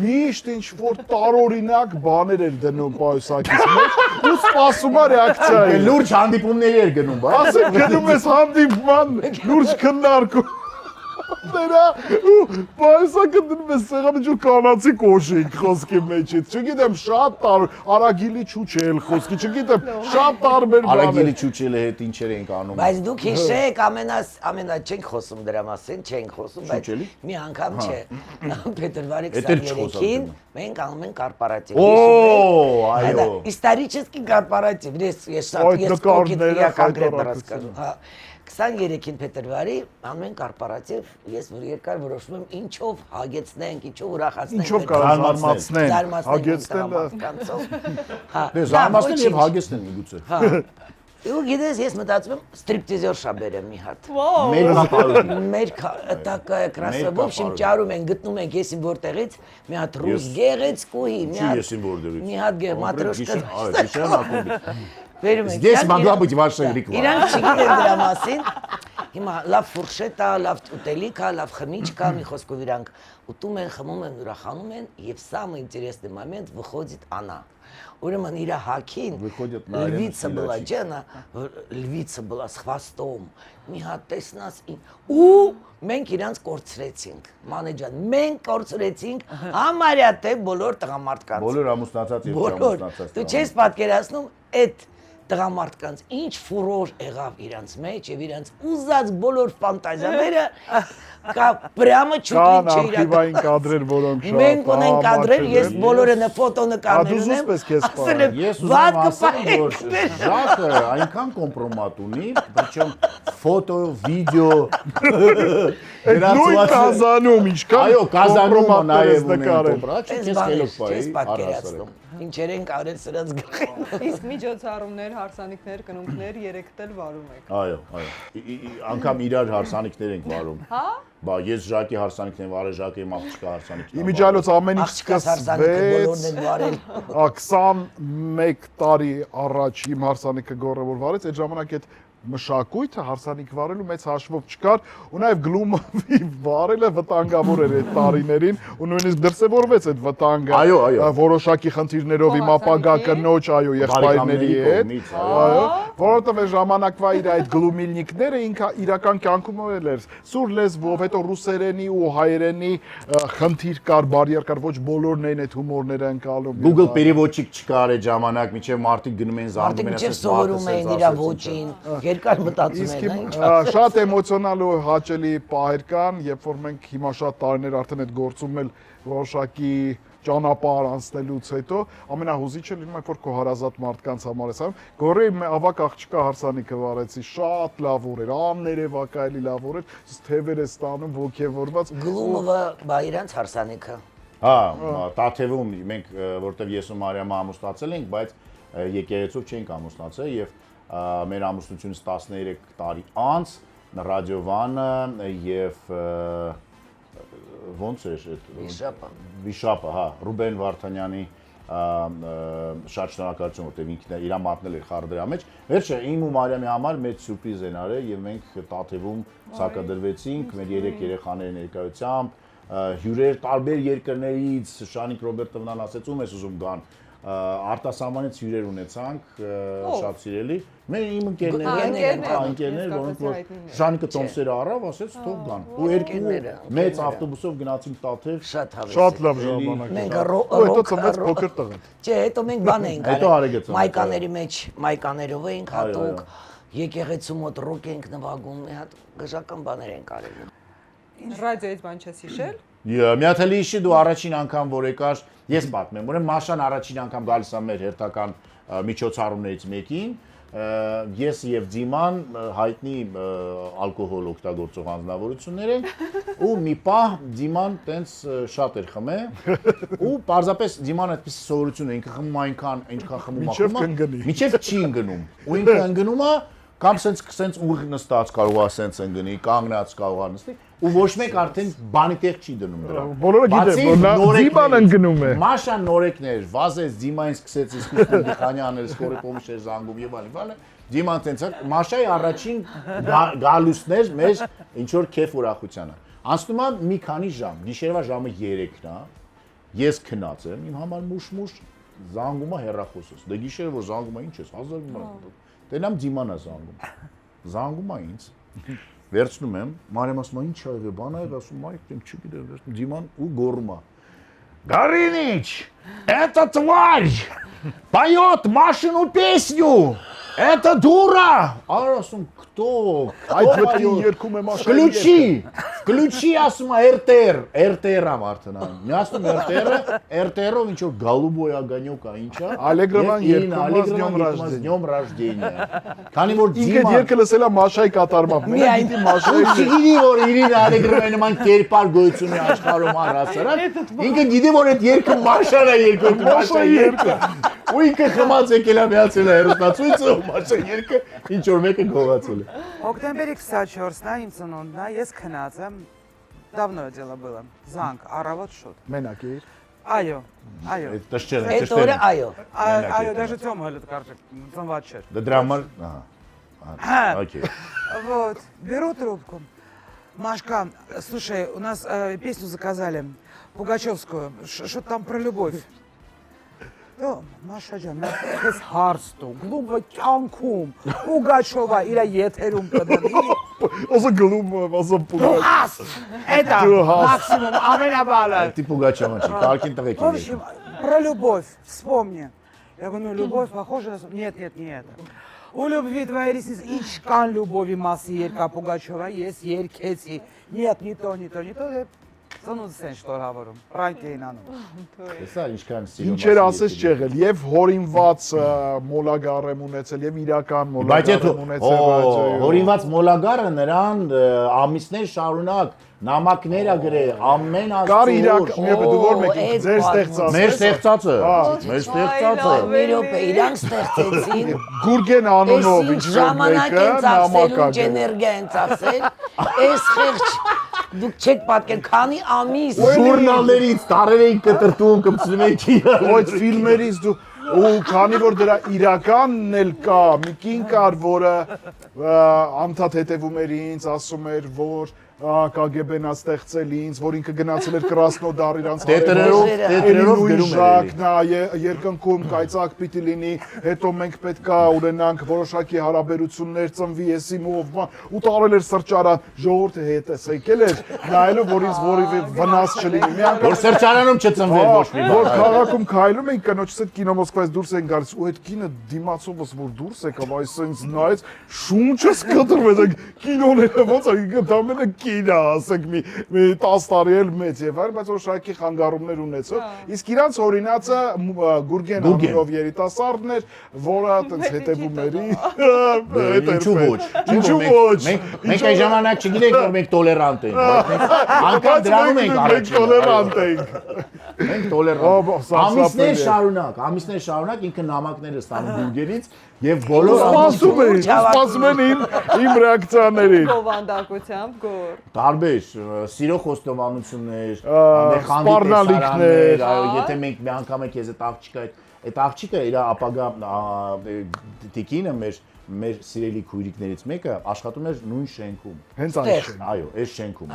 Միշտ ինչ որ տարօրինակ բաներ էր դնում պայուսակից մեջ ու սպասում է ռեակցիայի։ Լուրջ հանդիպումների էր գնում, բայց Ասեք գնում ես հանդիպման, լուրջ քննարկում։ Դերա ու պայուսակը դնում ես սեղանը ջուր կանացի կոշիկ խոսքի մեջից։ Չգիտեմ շատ արագիլի չուչել խոսքի, չգիտեմ շատ տարբեր բաներ։ Արագիլի չուչելը հետ ինչեր ենք անում։ Բայց դուք հիշեք, ամենա չենք խոսում դրա մասին, չենք խոսում, բայց մի անգամ չէ։ Փետրվարի 23-ին մենք անում ենք կորպորատիվ։ Օ, այո։ Исторический корпоратив։ Ես конкретно расскажу։ 23-ին փետրվարի անում են կորպորատիվ, ես որ երկար որոշում եմ ինչով հագեցնենք, ինչով ուրախացնենք։ Ինչով կարող զարմացնենք, հագեցնել։ Հա։ Դե զարմացնել եւ հագեցնել միգուցե։ Հա։ Ու գիտես, ես մտածում եմ ստրիպտիզերշա բերեմ մի հատ։ Մեր կապարում։ Մեր такая красивая, в общем, ճարում են, գտնում ենք եսին որտեղից, մի հատ ռուս գեղեցկուհի, մի հատ գեղ մատրոշկա։ Վերում ենք։ Здесь могла быть ваша реклама։ Իրանք չգիտեն դրա մասին։ Հիմա լավ ֆուրշետա, լավ ուտելիքա, լավ խմիչք կա, մի խոսքով իրանք ուտում են, խմում են, ուրախանում են, եւ самый интересный момент выходит она. Ուրեմն իր հակին լьвица была, ջանա, լьвица была с хвостом։ Մի հատ տեսնաս ու մենք իրանց կորցրեցինք։ Մանեջան, մենք կորցրեցինք համարյա թե բոլոր տղամարդկանց։ Բոլոր ամուսնացած եւ չամուսնացած։ Դու չես պատկերացնում այդ տղամարդկանց ինչ ֆուրոր եղավ իրանց մեջ եւ իրանց ուզած բոլոր ֆանտազիաները կա պրյամը չուտի Ակտիվային կադրեր, որոնք շատ մենք ունենք կադրեր, ես բոլորը ֆոտո նկարներ ունեմ։ Ես ուզում ասեմ, որ Ժակը այնքան կոմպրոմատ ունի, причем ֆոտո, վիդեո նույն կազանում ինչքան այո, կազանում նաեւ ունեն նկարել։ կոմպրոմատ, Ես պատկերացնում։ Ինչեր են կարել սրանց գլխին։ Իսկ միջոցառումներ, հարսանիքներ, կնունքներ երեքդ էլ վարում եք։ Այո, այո։ Անգամ իրար հարսանիքներ ենք վարում։ Հա։ Բա ես Ժակի հարսանիքն եմ վարել, Ժակի աղջկա հարսանիքն եմ։ Իմիջիայլոց ամեն ինչ բոլորն են վարել։ 21 տարի առաջ իմ հարսանիքը գոռը որ վարեց, այդ ժամանակ այդ մշակույթը հարսանիք վարելու մեծ հաշվով չկար ու նաև գլումովի վարելը վտանգավոր էր այդ տարիներին ու նույնիսկ դրսևորվեց այդ վտանգը որոշակի խնդիրներով իմ ապագա կնոջ այո եղբայրների հետ այո որովհետև այդ ժամանակվա իր այդ գլումիլնիկները ինքը իրական կյանքում էլ էր սուր լեզվով հետո ռուսերենի ու հայերենի խնդիր կար բարիեր կար ոչ բոլորն էին այդ հումորները ընկալում Google переводчик չկար այդ ժամանակ միջև մարդիկ գնում են զանգում են ասես սովորում էին իր ոճին երկար մտածում են, շատ էմոցիոնալ ու հաճելի պահեր կան, երբ որ մենք հիմա շատ տարիներ արդեն այդ գործում էլ որոշակի ճանապարհ անցնելուց հետո ամենահուզիչը լինում է որ քո հարազատ մարդկանց համար ես անում գորի ավակ աղջկա հարսանիքը վարեցի շատ լավ ուր էր աններևակայելի լավ ուր էր թևեր է ստանում ոգևորված Գլումովը բա իրանց հարսանիքը Հա, Տաթևում մենք որտեվ ես ու Մարիամը ամուսնացել ենք, բայց եկեղեցով չենք ամուսնացել եւ մեր ամուսնությունից 13 տարի անց ռադիովանը եւ ոնց էր այդ Վիշապը, հա, Ռուբեն Վարդանյանի շատ շնորհակալություն, որտեղ ինքն իր մատնել էր խարդրա մեջ։ Վերջը իմ ու Մարիամի համար մեծ սուրպրիզ են արել եւ մենք Տաթևում ցակադրվեցինք մեր 3 երեխաների ներկայությամբ, հյուրեր տարբեր երկրներից, Շանիկ Ռոբերտովնան ասեց ում ես ուզում գան, արտասահմանից հյուրեր ունեցանք, շատ սիրելի։ Մեր իմ ընկերներ, որոնք որ Շանիկը Տոմսերը առավ, ասեց թող գան։ Ու երկու մեծ ավտոբուսով գնացինք Տաթև, Շատ լավ ժամանակ։ Մենք հետո ծնվեց փոքր տղա։ Չէ, հետո մենք բան էինք Հետո արագ է մայկաների մեջ, մայկաներով էինք հատուկ, եկեղեցու մոտ ռոք ենք նվագում, մի հատ գժական բաներ ենք արել։ Ռադիոից բան չես հիշել։ Մի հատ էլի իշի դու առաջին անգամ որ եկար, ես պատմեմ, ուրեմն Մաշան առաջին անգամ գալիս է մեր հերթական միջոցառումներից մեկին, ես եւ Դիման հայտնի ալկոհոլ օգտագործող անձնավորություններ ենք ու մի պահ Դիման տենց շատ էր խմել ու պարզապես Դիման այդպես սովորություն է ինքը խմում այնքան խմում մինչև չի ընկնում ու ինքը ընկնում է կամ սենց ուղիղ նստած կարող է սենց ընկնի կանգնած կարող է նստի ու ոչ մեկ արդեն բանի տեղ չի դնում դրա Բոլորը գիտեն, որ նա Դիման ընկնում է։ Մաշան նորեկներ, վազեց Դիմային սկսեց իսկույն Դիխանյանն սկորի պոմիշ էր զանգում եւ այլն։ Դիման տենց Մաշայի առաջին գալուստներ մեր ինչ որ քեֆ ուրախությանը։ Անցնում է մի քանի ժամ, գիշերվա ժամը 3-ն է։ Ես քնած եմ, իմ համար մուշ զանգում է հեռախոսս։ Դե գիշերը որ զանգում է ինչ ես, 1000 դրամ։ Տենամ Դիմանա զանգում։ Զանգում է ինձ։ Վերցնում եմ, Մարիամ ասում է, ինչ ա եղել, բան ա եղել, ասում եմ, այ չգիտեմ, վերցնում Դիման ու գոռում է. Горыныч, это тварь, поет Машину песню, это дура. Ասում, кто? Այդ մտքին երգում է Մաշայի։ Включи, ասում է RTR-ը մարդն այն։ Մի ասում RTR-ով ինչ որ голубой огонек ա, ինչ ա։ Ալեգրովան երգում է Днём рождения։ Քանի որ Ինքը երգը լսել է Մաշայի կատարմամբ։ Մենք գիտի Մաշայի։ Չգիտի որ Իրին Ալեգրովի նման կերպար գոյություն ունի աշխարհում առասարակ։ Ինքը գիտի որ այդ երգը Մաշան է երգում, Մաշայի երգը։ Ու ինքը խմած եկել է միացել է հերոստացույցը, Մաշայի երգը ինչ որ մեկը գողացել է։ Октябрь 24-ն է իմ ծնունդն է, ես քնած եմ, давно дело было, զանգ, առավոտ շուտ։ Մենակ էիր։ Այո։ Это ж Այդ օրը այո։ Այո, даже Тёма говорит, короче, ծնված չէր։ Դրա համար, ահա։ Окей. Вот, беру трубку. Машка, слушай, у нас песню заказали, Пугачевскую, что там про любовь. Маша ջան, ես հարստու, գլուբը կյանքում, Պուգաչովա իր եթերում կդնի։ Ոսը գլումը, ոսը Պուգաչ։ Это максимум, ամենաբալը։ Ты Пугачева, Калкин тагы В общем, про любовь вспомни. Я говорю, ну любовь похожа на... Нет, не это. У любви твоей ресницы, ինչքան любови մասի երկա Պուգաչովա, ես երկեցի։ Нет, не то. Ծնունդս են շնորհավորում, պրանկ էին անում։ Հեսա ինչքան սիրում։ Ինչեր ասես չեղել, եւ հորինված մոլագար եմ ունեցել, եւ իրական մոլագար եմ ունեցել ռադիոյում։ Հորինված մոլագարը նրան ամիսներ շարունակ նամակներ ա գրել, ամեն Կար աստծո։ իրական, մի դու որ մեկ ձեր ստեղծած։ Մեր ստեղծածը։ Մեր ստեղծածը։ Մի րոպե, իրանք ստեղծեցին։ Գուրգեն անունով ինչ ժամանակ են ծախսել, ինչ էներգիա են ծախսել։ Այս խեղճ դուք չեք պատկեր, քանի ամիս Ժուրնալներից տարեր էին կտրտում, կպցնում էին իրար։ Այդ ֆիլմերից դու ու քանի որ դրա իրականն էլ կա, մի կին կար, որը անդադ հետևում էր ինձ, ասում էր, որ KGB-ն ա ստեղծել ինձ, որ ինքը գնացել էր Կրասնոդար իրանց Տետրերով գրում էր երկնքում կայծակ պիտի լինի, հետո մենք պետքա ունենանք որոշակի հարաբերություններ ծնվի եսի մով, ու տարել էր սրճարան, ժողովուրդը հետս եկել էր, նայելով որ ինձ որևէ վնաս չլինի։ Մի անգամ որ սրճարանում չծնվեր ոչ մի բան։ Որ քաղաքում քայլում ենք կնոջս հետ կինո Մոսկվայից դուրս են գալիս ու այդ կինը դիմացովս որ դուրս եկավ, այս ինձ նայեց, շունչս կտրվեց, կինոները ոնց է դա մենակ կին է, ասենք մի 10 տարի էլ մեծ եւ այլ, բայց որոշակի խանգարումներ ունեցող։ Իսկ իրանց օրինացը Գուրգեն անունով երիտասարդն էր, որը այտենց հետևում էր։ Ինչու ոչ։ Ինչու ոչ։ Մենք այն ժամանակ չգիտենք, որ մենք տոլերանտ ենք, բայց մենք անգամ դրանում ենք առաջին։ տոլերանտ ենք։ Մենք տոլերանտ։ Ամիսներ շարունակ ինքը նամակները ստանում Գուրգենից եւ բոլոր սպասում են իմ ռեակցիաներին։ Բովանդակությամբ գոր։ Տարբեր սիրո խոստովանություններ, սպառնալիքներ, այո, եթե մենք մի անգամ ենք քեզ այդ աղջիկը իր ապագա տիկինը մեր սիրելի քույրիկներից մեկը աշխատում էր նույն շենքում։ Հենց այն շենքում։ Այո, այս շենքում,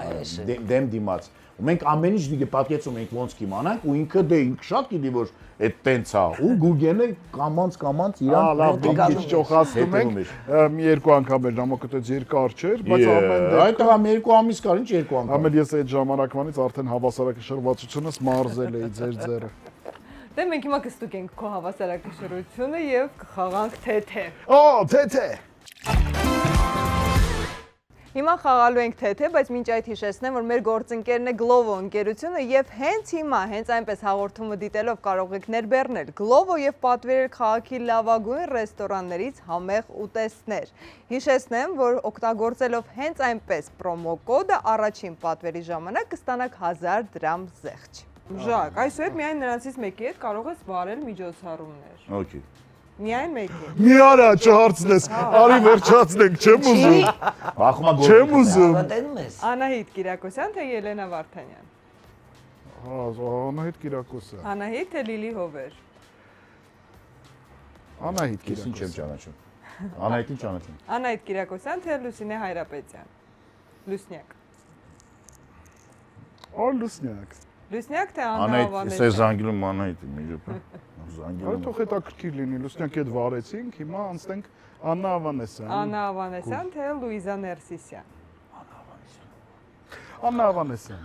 դեմ դիմաց։ Ու մենք ամեն ինչ պատկեցում ենք ոնց կիմանանք ու ինքը ինքը շատ գիտի որ այդ տենց է ու Գուրգենը կամանց իրան լավ դիգիչ ճոխացնում ենք մի երկու անգամ էր ժամանակից երկար չէր բայց ամեն դեպքում այդ տղա մի երկու ամիս կար ինչ երկու անգամ ամեն ես այդ ժամանակվանից արդեն հավասարակշռվածությունս մարզել էի ձեր ձերը Դե մենք հիմա կստուգենք քո հավասարակշռությունը եւ կխաղանք թե-թե թե Հիմա խաղալու ենք թե-թե, բայց մինչ այդ հիշեցնեմ, որ մեր գործընկերն է Glovo ընկերությունը եւ հենց հիմա, հենց այնպես հաղորդումը դիտելով կարող եք ներբեռնել Glovo եւ պատվիրել քաղաքի լավագույն ռեստորաններից համեղ ուտեստներ։ Հիշեցնեմ, որ օգտագործելով հենց այնպես պրոմո կոդը առաջին պատվերի ժամանակ կստանաք 1000 դրամ զեղչ։ Ժակ, այսուհետ միայն նրանցից մեկի հետ կարող ես վարել միջոցառումներ։ Okay։ Միայն մեկի։ Մի արա չհարցնես, արի վերջացնենք, չեմ ուզում։ Բախումա գործ։ Չեմ ուզում։ Հավատենում ես։ Անահիտ Կիրակոսյան թե Ելենա Վարդանյան։ Անահիտ Կիրակոսյան։ Անահիտ թե Լիլի Հովեր։ Անահիտ Ես ինչ եմ ճանաչում։ Անահիտին ճանաչում։ Անահիտ Կիրակոսյան թե Լուսինե Հայրապետյան։ Լուսնյակ։ Լուսնյակ։ Լուսնյակ թե Աննա Անահիտ, Ավանեսյան։ ես զանգելում Անահիտի մի րոպե։ Այդ թող հետաքրքիր լինի, Լուսնյակ հետ վարեցինք, հիմա անցնենք Աննա Ավանեսյան։ Աննա Ավանեսյան թե Լուիզա Ներսիսյան։ Աննա Ավանեսյան։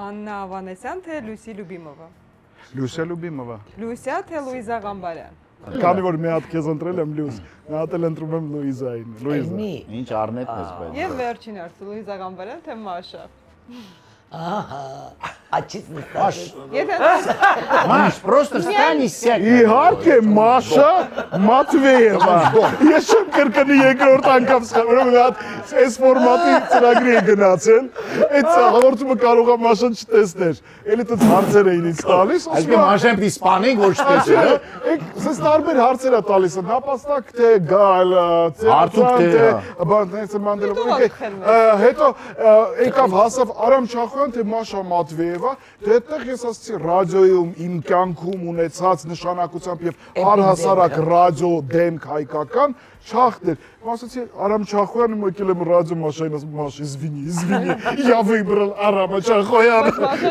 Աննա Ավանեսյան թե Լուսի Լյուբիմովա։ Լուսիա Լյուբիմովա։ Լուսիա թե Լուիզա Ղամբարյան։ Քանի որ մի հատ քեզ ընտրել եմ Լյուս, մի հատ էլ ընտրում եմ Լուիզային։ Լուիզա։ Ինչ առնետն ես բայց։ Եվ վերջին հարցը Լուիզա Ղամբարյան թե Մաշա։ Ահա, աչից նստած։ Եթե Маш, просто встань и сядь։ Իհարկե Մաշա Մատվեևա։ Ես չեմ կրկնի երկրորդ անգամ սխալվում հատ այս ֆորմատի ծրագրի է գնացել։ Այդ հաղորդումը կարող է Մաշան չտեսներ։ Էլի դեռ հարցեր էին ինձ տալիս։ Այսինքն Մաշան պիտի սպանենք ոչ տեսել։ Սենց տարբեր հարցեր է տալիս, նապաստակ թե գալ, Հարթուկ թե, բանտենց մանդելով։ Հետո եկավ հասավ Արամ Չախոյան թե Մաշա Մատվեևա, դե այդտեղ ես ասացի ռադիոյում իմ կյանքում ունեցած նշանակությամբ եւ առհասարակ ռադիո դեմք հայկական Չախտեր։ Ասացի Արամ Չախոյանը եկել եմ ռադիո Մաշային, ասում Մաշ, извини, я выбрал Արամը Չախոյան։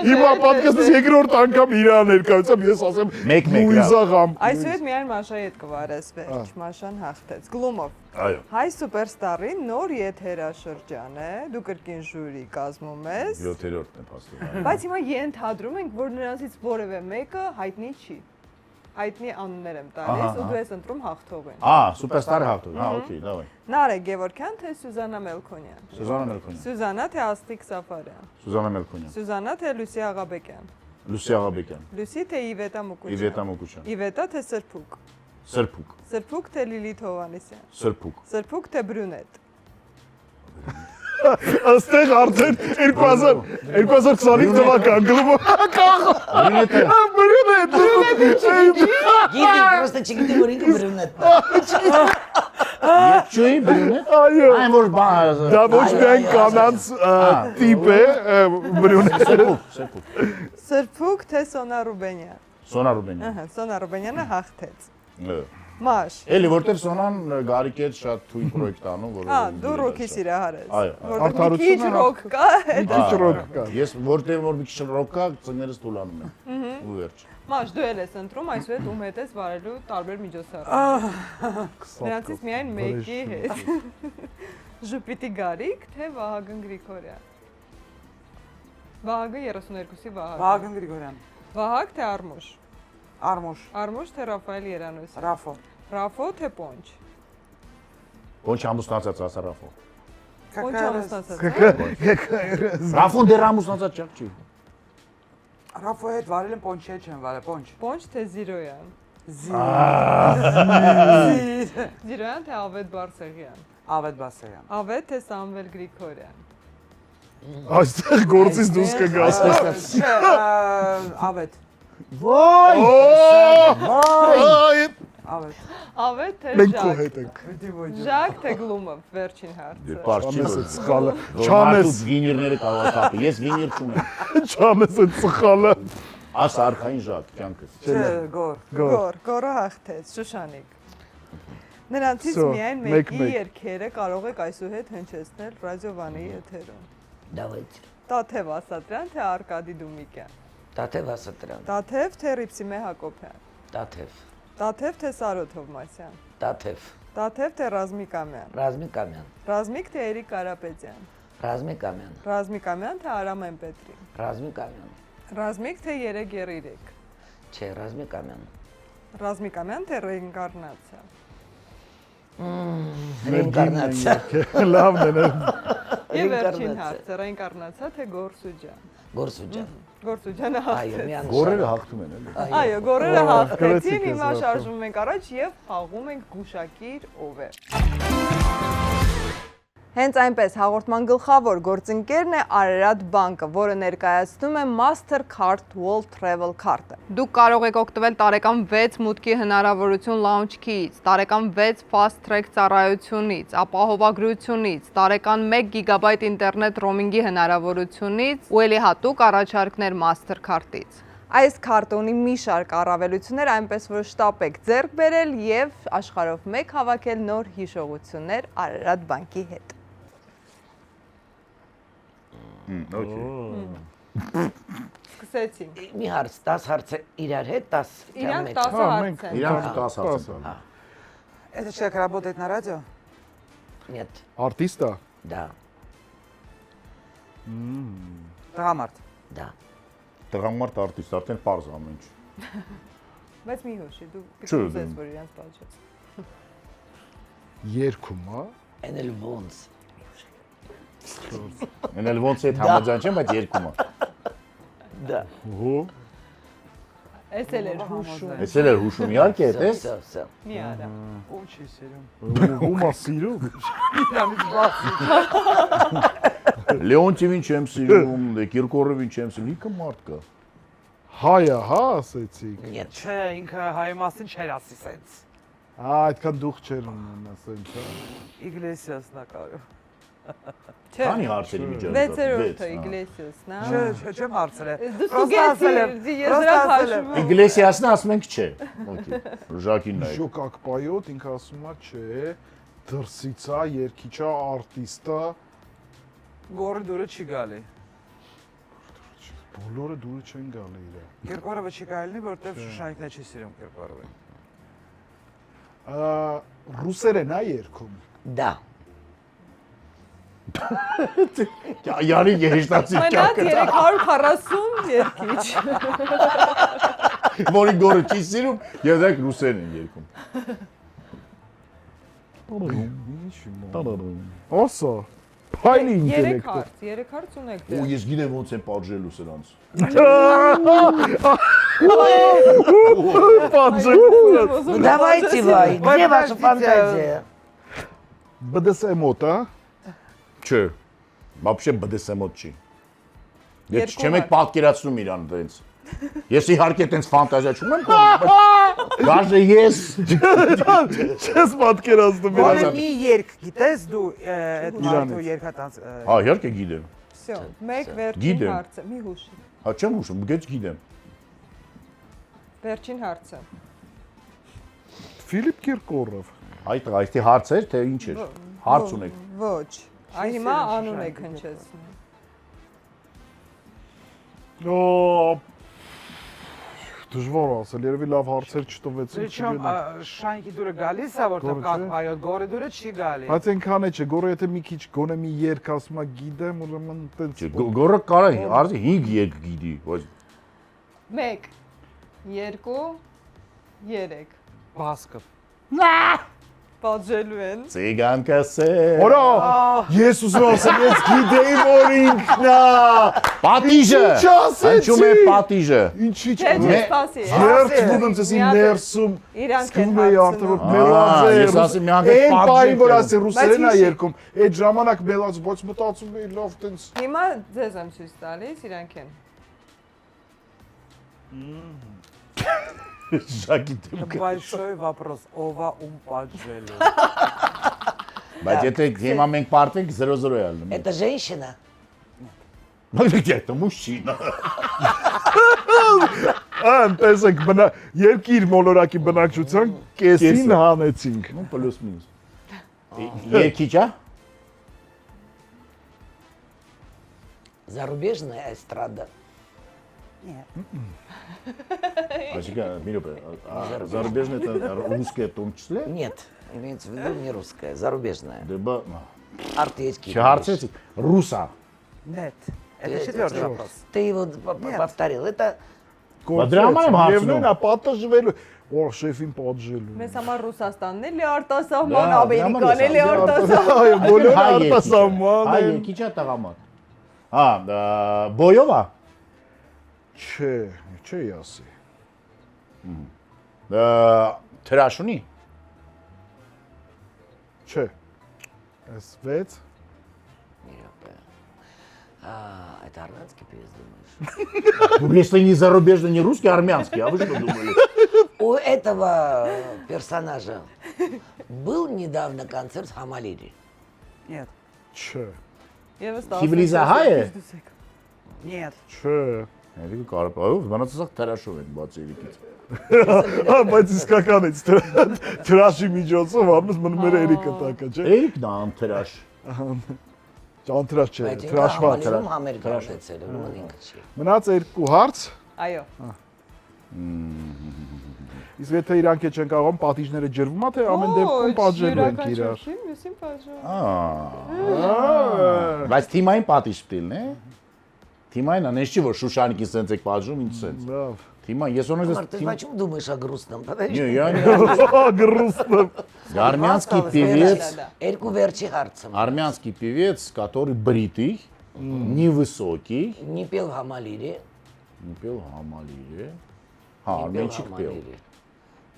Հիմա պատկերս երկրորդ անգամ իրան ներկայացամ, ես ասեմ Լուիզա Ղամ։ այսուհետ միայն Մաշայի հետ կվարես վերջ, Մաշան հաղթեց։ Գլումով։ Այո։ Հայ սուպերստարի նոր եթերաշրջան է, դու կրկին ժյուրի կազմում ես, 7-րդն է փաստում։ բայց հիմա ենթադրում ենք, որ նրանցից որևէ մեկը հայտնի չի։ Հայտնի անուններ եմ տալիս ու դու ես ընտրում հաղթողին։ Սուպերստար հաղթող։ Okay, давай։ Նարեկ Գևորգյան թե Սյուզանա Մելքոնյան։ Սուզանա Մելքոնյան։ Սյուզանա թե Աստղիկ Սաֆարյան։ Սուզանա Մելքոնյան։ Սյուզանա թե Լուսի Աղաբեկյան։ Լուսի Աղաբեկյան։ Լուսի թե Իվետա Մուկուչյան։ Իվետա Մոկուչյան։ Իվետա թե Սրփուկ։ Սրփուկ։ Սրփուկ թե Լիլիթ Հովանեսյան։ Սրփուկ։ Սրփուկ թե Բրունետ։ Աստեղ արդեն 2025 թվական գլուբը Բրունետը։ Գիտի, պրոստը չգիտի, որ ինքը բրունետն է։ Երջուի բրունետ։ Այո։ Այն որ Դա ոչ միայն կանանց տիպ է, բրյունետ։ Սրփուկ։ Սրփուկ թե Սոնա Ռուբենյան։ Սոնա Ռուբենյան։ Ահա, Սոնա Ռուբենյանը հաղթեց։ Մաշ։ Էլի որտեվ Սոնան Գարիկի հետ շատ թույլ պրոյեկտ անում, որ Դու ռոքի սիրահար ես։ Այո, Որտեղ մի քիչ ռոք կա։ Քիչ ռոք կա։ Ես որտեվ որ մի քիչ ռոք կա, ծններս տուլանում եմ։ Ու վերջ։ Մաշ, դու էլ ես ընտրում, այսուհետ ում հետ ես վարելու տարբեր միջոցառումներ։ Նրանցից միայն մեկի հետ։ Ժուպիտի Գարիկ թե Վահագն Գրիգորյան։ Վահագը 32-ի Վահագ։ Վահագն Գրիգորյան։ Վահագ թե Արմուշ։ Արմուշ։ Արմուշ թե Ռաֆայել Երանոսյան։ Ռաֆո։ Ռաֆո թե Պոնչ։ Ոնց ամուսնացած ասա Ռաֆո։ Ոչ ամուսնացած։ Ռաֆոն դեռ ամուսնացած չի։ Ռաֆոյի հետ վարել են պոնչի չեն վարել, պոնչ։ Պոնչ թե Զիրոյան։ Զիրոյան թե Ավետ Բարսեղյան։ Ավետ Բասարյան։ Ավետ թե Սամվել Գրիգորյան։ Այստեղ գործից դուրս կգաս։ Ավետ։ Ոյ։ Ավետ։ Ավետ թե Մենք քո Ժակ։ հետ ենք։ Ժակ թե Գլումով, վերջին հարցը։ Պարչի Չանես այդ սխալը։ Չանես Չանես, գինիրները կարող կապի։ Ես գինիր չունեմ։ չանես այդ սխալը։ Աս արխային ժակ կյանքս։ Չէ, գոր։ Գորը հաղթեց, Շուշանիկ։ Նրանցից Всё, միայն մեկ, մեկի մեկ։ երգերը կարող եք այսուհետ հնչեցնել ռադիովանի եթերում։ Давайте. Տաթև Ասատրյան թե Արկադի Դումիկյան։ Տաթև Ասատրյան, Տաթև թե Ռիփսիմե Հակոբյան։ Տաթև, Տաթև թե Սարոթ Հովմասյան։ Տաթև, Տաթև թե Ռազմիկ Ամյան։ Ռազմիկ Ամյան, Ռազմիկ թե Էրիկ Կարապետյան։ Ռազմիկ Ամյան, Ռազմիկ Ամյան թե Արամ Էմպետրի։ Ռազմիկ Ամյան, Ռազմիկ թե 333։ չէ, Ռազմիկ Ամյան, Ռազմիկ Ամյան թե Ռեինկարնացիա։ Ռեինկարնացիա, Լավն է։ Եվ վերջին Ռեինկարնացիա, հարցը Ռեինկարնացիա թե Գորսուջան։ Գործուջան, Գորսուջանը այո, հաղթեց։ միան Գորերը հաղթում են էլի։ Այո, գորերը հաղթեցին, գրեցիք ես, հիմա հաղթում։ շարժվում ենք առաջ եւ խաղում ենք գուշակիր ով է։ Հենց այնպես հաղորդման գլխավոր գործընկերն է Արարատ բանկը, որը ներկայացնում է Mastercard World Travel Card-ը։ Դուք կարող եք օգտվել տարեկան 6 մուտքի հնարավորություն launch-key-ից, տարեկան 6 fast track ծառայությունից, ապահովագրությունից, տարեկան 1 GB ինտերնետ roaming-ի հնարավորությունից ու ելի հատուկ առաջարկներ Mastercard-ից։ Այս քարտը ունի մի շարք առավելություններ, այնպես որ շտապ եք ձեռք բերել եւ աշխարհով մեկ հավաքել նոր հիշողություններ Արարատ բանկի հետ։ Սկսեցինք։ մի հարց, 10 հարց է իրար հետ, 10 Իրանք 10 հարց են։ Իրանք 10 հարց են։ Это человек работает на радио? Нет, Արտիստա։ да, Տղամարդ։ да, Տղամարդ արտիստ, արդեն պարզ ամեն ինչ։ Բայց մի հոշի, դու Չէ, ուզես որ իրանց պատժես։ Երկում, հա։ են էլ ոնց, Են էլ ոնց է համաձայն չեմ, բայց երկումը։ да, Հո։ Էս էլ էր հուշում։ Էս էլ էր հուշում իհարկե, всё, տես։ всё, всё, Մի արա։ Ո՞չ է սիրում։ Ումա սիրում։ Լեոնտիևին չեմ սիրում, Կիրկորովին չեմ սիրում, ինքը մարդ կա։ Հայա, հա, ասեցիք։ нет, Չէ, ինքը հայ մասին չեր ասի սենց։ Այդքան դուխ չեր ունեն, ասեմ, չէ։ Իգլեսիասն է կարող։ Չէ։ Քանի հարցերի միջազգ։ 6-րդը Իգլեսիասն է։ Չէ, չեմ հարցրել։ Դու ստուգեցի, ես դրա քաշում եմ։ Իգլեսիասն ասում ենք չէ։ Okay։ Ժակին նայ։ Ժոկակ պայոտ, ինքը ասում է, չէ, դրսիցա, երկիչա, արտիստա, Գորը դուրը չի գալի։ բոլորը դուրը չեն գալի իրա։ Կիրկորովը չի գալի, որտեվ Շուշանիկն է չի սիրում Կիրկորովին։ Ռուսերեն է երգում։ да, Յանի երեշտացի Մնաց կյանքը։ 340 երկիչ։ Որի գորը չի սիրում, եւ դրանք ռուսերեն են երգում։ Ասա, փայլի 3 ինտելեկտը։ հարց, 3 հարց ունեք Ու դե։ ես գիտեմ ոնց են պատժելու սրանց։ ну давайте, вай, где ваша фантазия? BDSM-ոտ, հա։ Չէ։ Вообще BDSM-ոտ չի։ Ես Երկու չեմ եք հարց։ պատկերացնում իրան դենց։ Ես իհարկե տենց ֆանտազիա չունեմ, գաժե ես Չես պատկերացնում Որը իրան։ մի երգ գիտես դու այդ մարդու երգատանց։ հա իհարկե գիտեմ։ Всё, մեկ վերջին Գիտեմ։ հարցը, մի հուշի։ Հա չեմ ուշում, գեչ գիտեմ։ Վերջին հարցը։ Ֆիլիպ Կիրկորով։ Այդ այստի հարց էր, թե ինչ էր։ Հարց ունեք։ Ոչ։ Այ հիմա սիրում անուն եք Շուշանիկը, հնչեցնում։ Օ Դժվար ասել, երևի լավ հարցեր չտվեցին։ Причем Շուշանիկի դուրը գալիս է, որտեվ Գորը կակ չէ։ պայոտ, գորը դուրը չի գալի։ Բայց այնքան է չէ, գորը եթե մի քիչ գոնե մի երկ ասում է գիտեմ, ուրեմն տենց Գորը կարա արի 5 երկ գիտի, բայց 1 2 3 Բասկով։ Պատժելու են։ Ցիգանկա սե։ Օրա, ես ուզում եմ ես գիտեի որ ինքնա։ Պատիժը։ Ինչ ասեցի։ Հնչում է պատիժը։ Ինչի՞ Չէ, չէ, սպասի։ Երբ ուզում ես Մի հատ ներսում իրանք են սկսում էի արդեն որ հարցնում։ մելացել։ Ես ասեմ մի հատ Այն բանի որ ասի Բայց ռուսերեն է ինչի՞։ երգում, այդ ժամանակ մելաց ոչ մտածում էի լավ տենց։ Հիմա ձեզ եմ ցույց տալիս, իրանք են։ Շակի դեմքը։ Большой вопрос, ով է ում պատժելու։ Բայց եթե հիմա մենք պարտենք 0-0 է ալնում։ Это женщина. Это мужчина։ Այնպես ենք երկիր մոլորակի բնակչության կեսին հանեցինք։ Ну плюс-минус։ Երկիչ է։ Зарубежная эстрада. Ачика, мирупе. Зарубежное это русское в том числе? Нет, имеется в виду не русская, зарубежная. Деба. Артистки. Чарцетик. Руса. Нет, это четвертый вопрос. Ты его повторил. Это Բադրամայում հարցնում։ Եվ նույնա պատժվելու, որ շեֆին պատժելու։ Մեզ համար Ռուսաստանն էլի արտասահման, Դա, Ամերիկան էլի արտասահման։ Այո, բոլոր Հայ արտասահման են։ երկիչ է տղամարդ։ Հա, բոյով է։ Չէ, չի ասի։ Թրաշ ունի։ Չէ։ Այս 6 это армянский певец, думаешь? Ну, если не зарубежный, не русский, а армянский. А вы что думали? У этого персонажа был недавно концерт в Хамалире. Нет, Չէ։ Եվս 10։ Թիվլիզա հայ է։ нет. Չէ։ Էլի կարող է, բանացած թրաշով են բաց երիկից։ Հա, բայց իսկական է թրաշի միջոցով ամս մնում էր Էրիկը տակա, չէ։ Էրիկն է անթրաշ։ Ճանտրաշ չէ, Բայց ինքը թրաշված։ Համալիրում Ամերիկա ունեցել, ուրեմն ինքը չի։ Մնաց երկու հարց։ Այո։ Իսկ եթե իրանք չեն կարող պատիժները ջրվում է, թե ամեն դեպքում պատժելու ենք իրար։ Մյուսին պատժում։ Բայց թիմային պատիժ պիտի լինի։ Թիմային անես չի որ Շուշանիկի սենց եք պատժում, ինչ սենց։ Լավ։ Թիմա, ես ունես Марк, ты почему думаешь о грустном? Подожди. Не, я не. Գրուստ։ Армянский певец, Երկու վերջի հարցը։ армянский певец, который бритый, невысокий, Не пел в Хамалире. не пел в Хамалире. Не Армянчик в пел. Хамалире.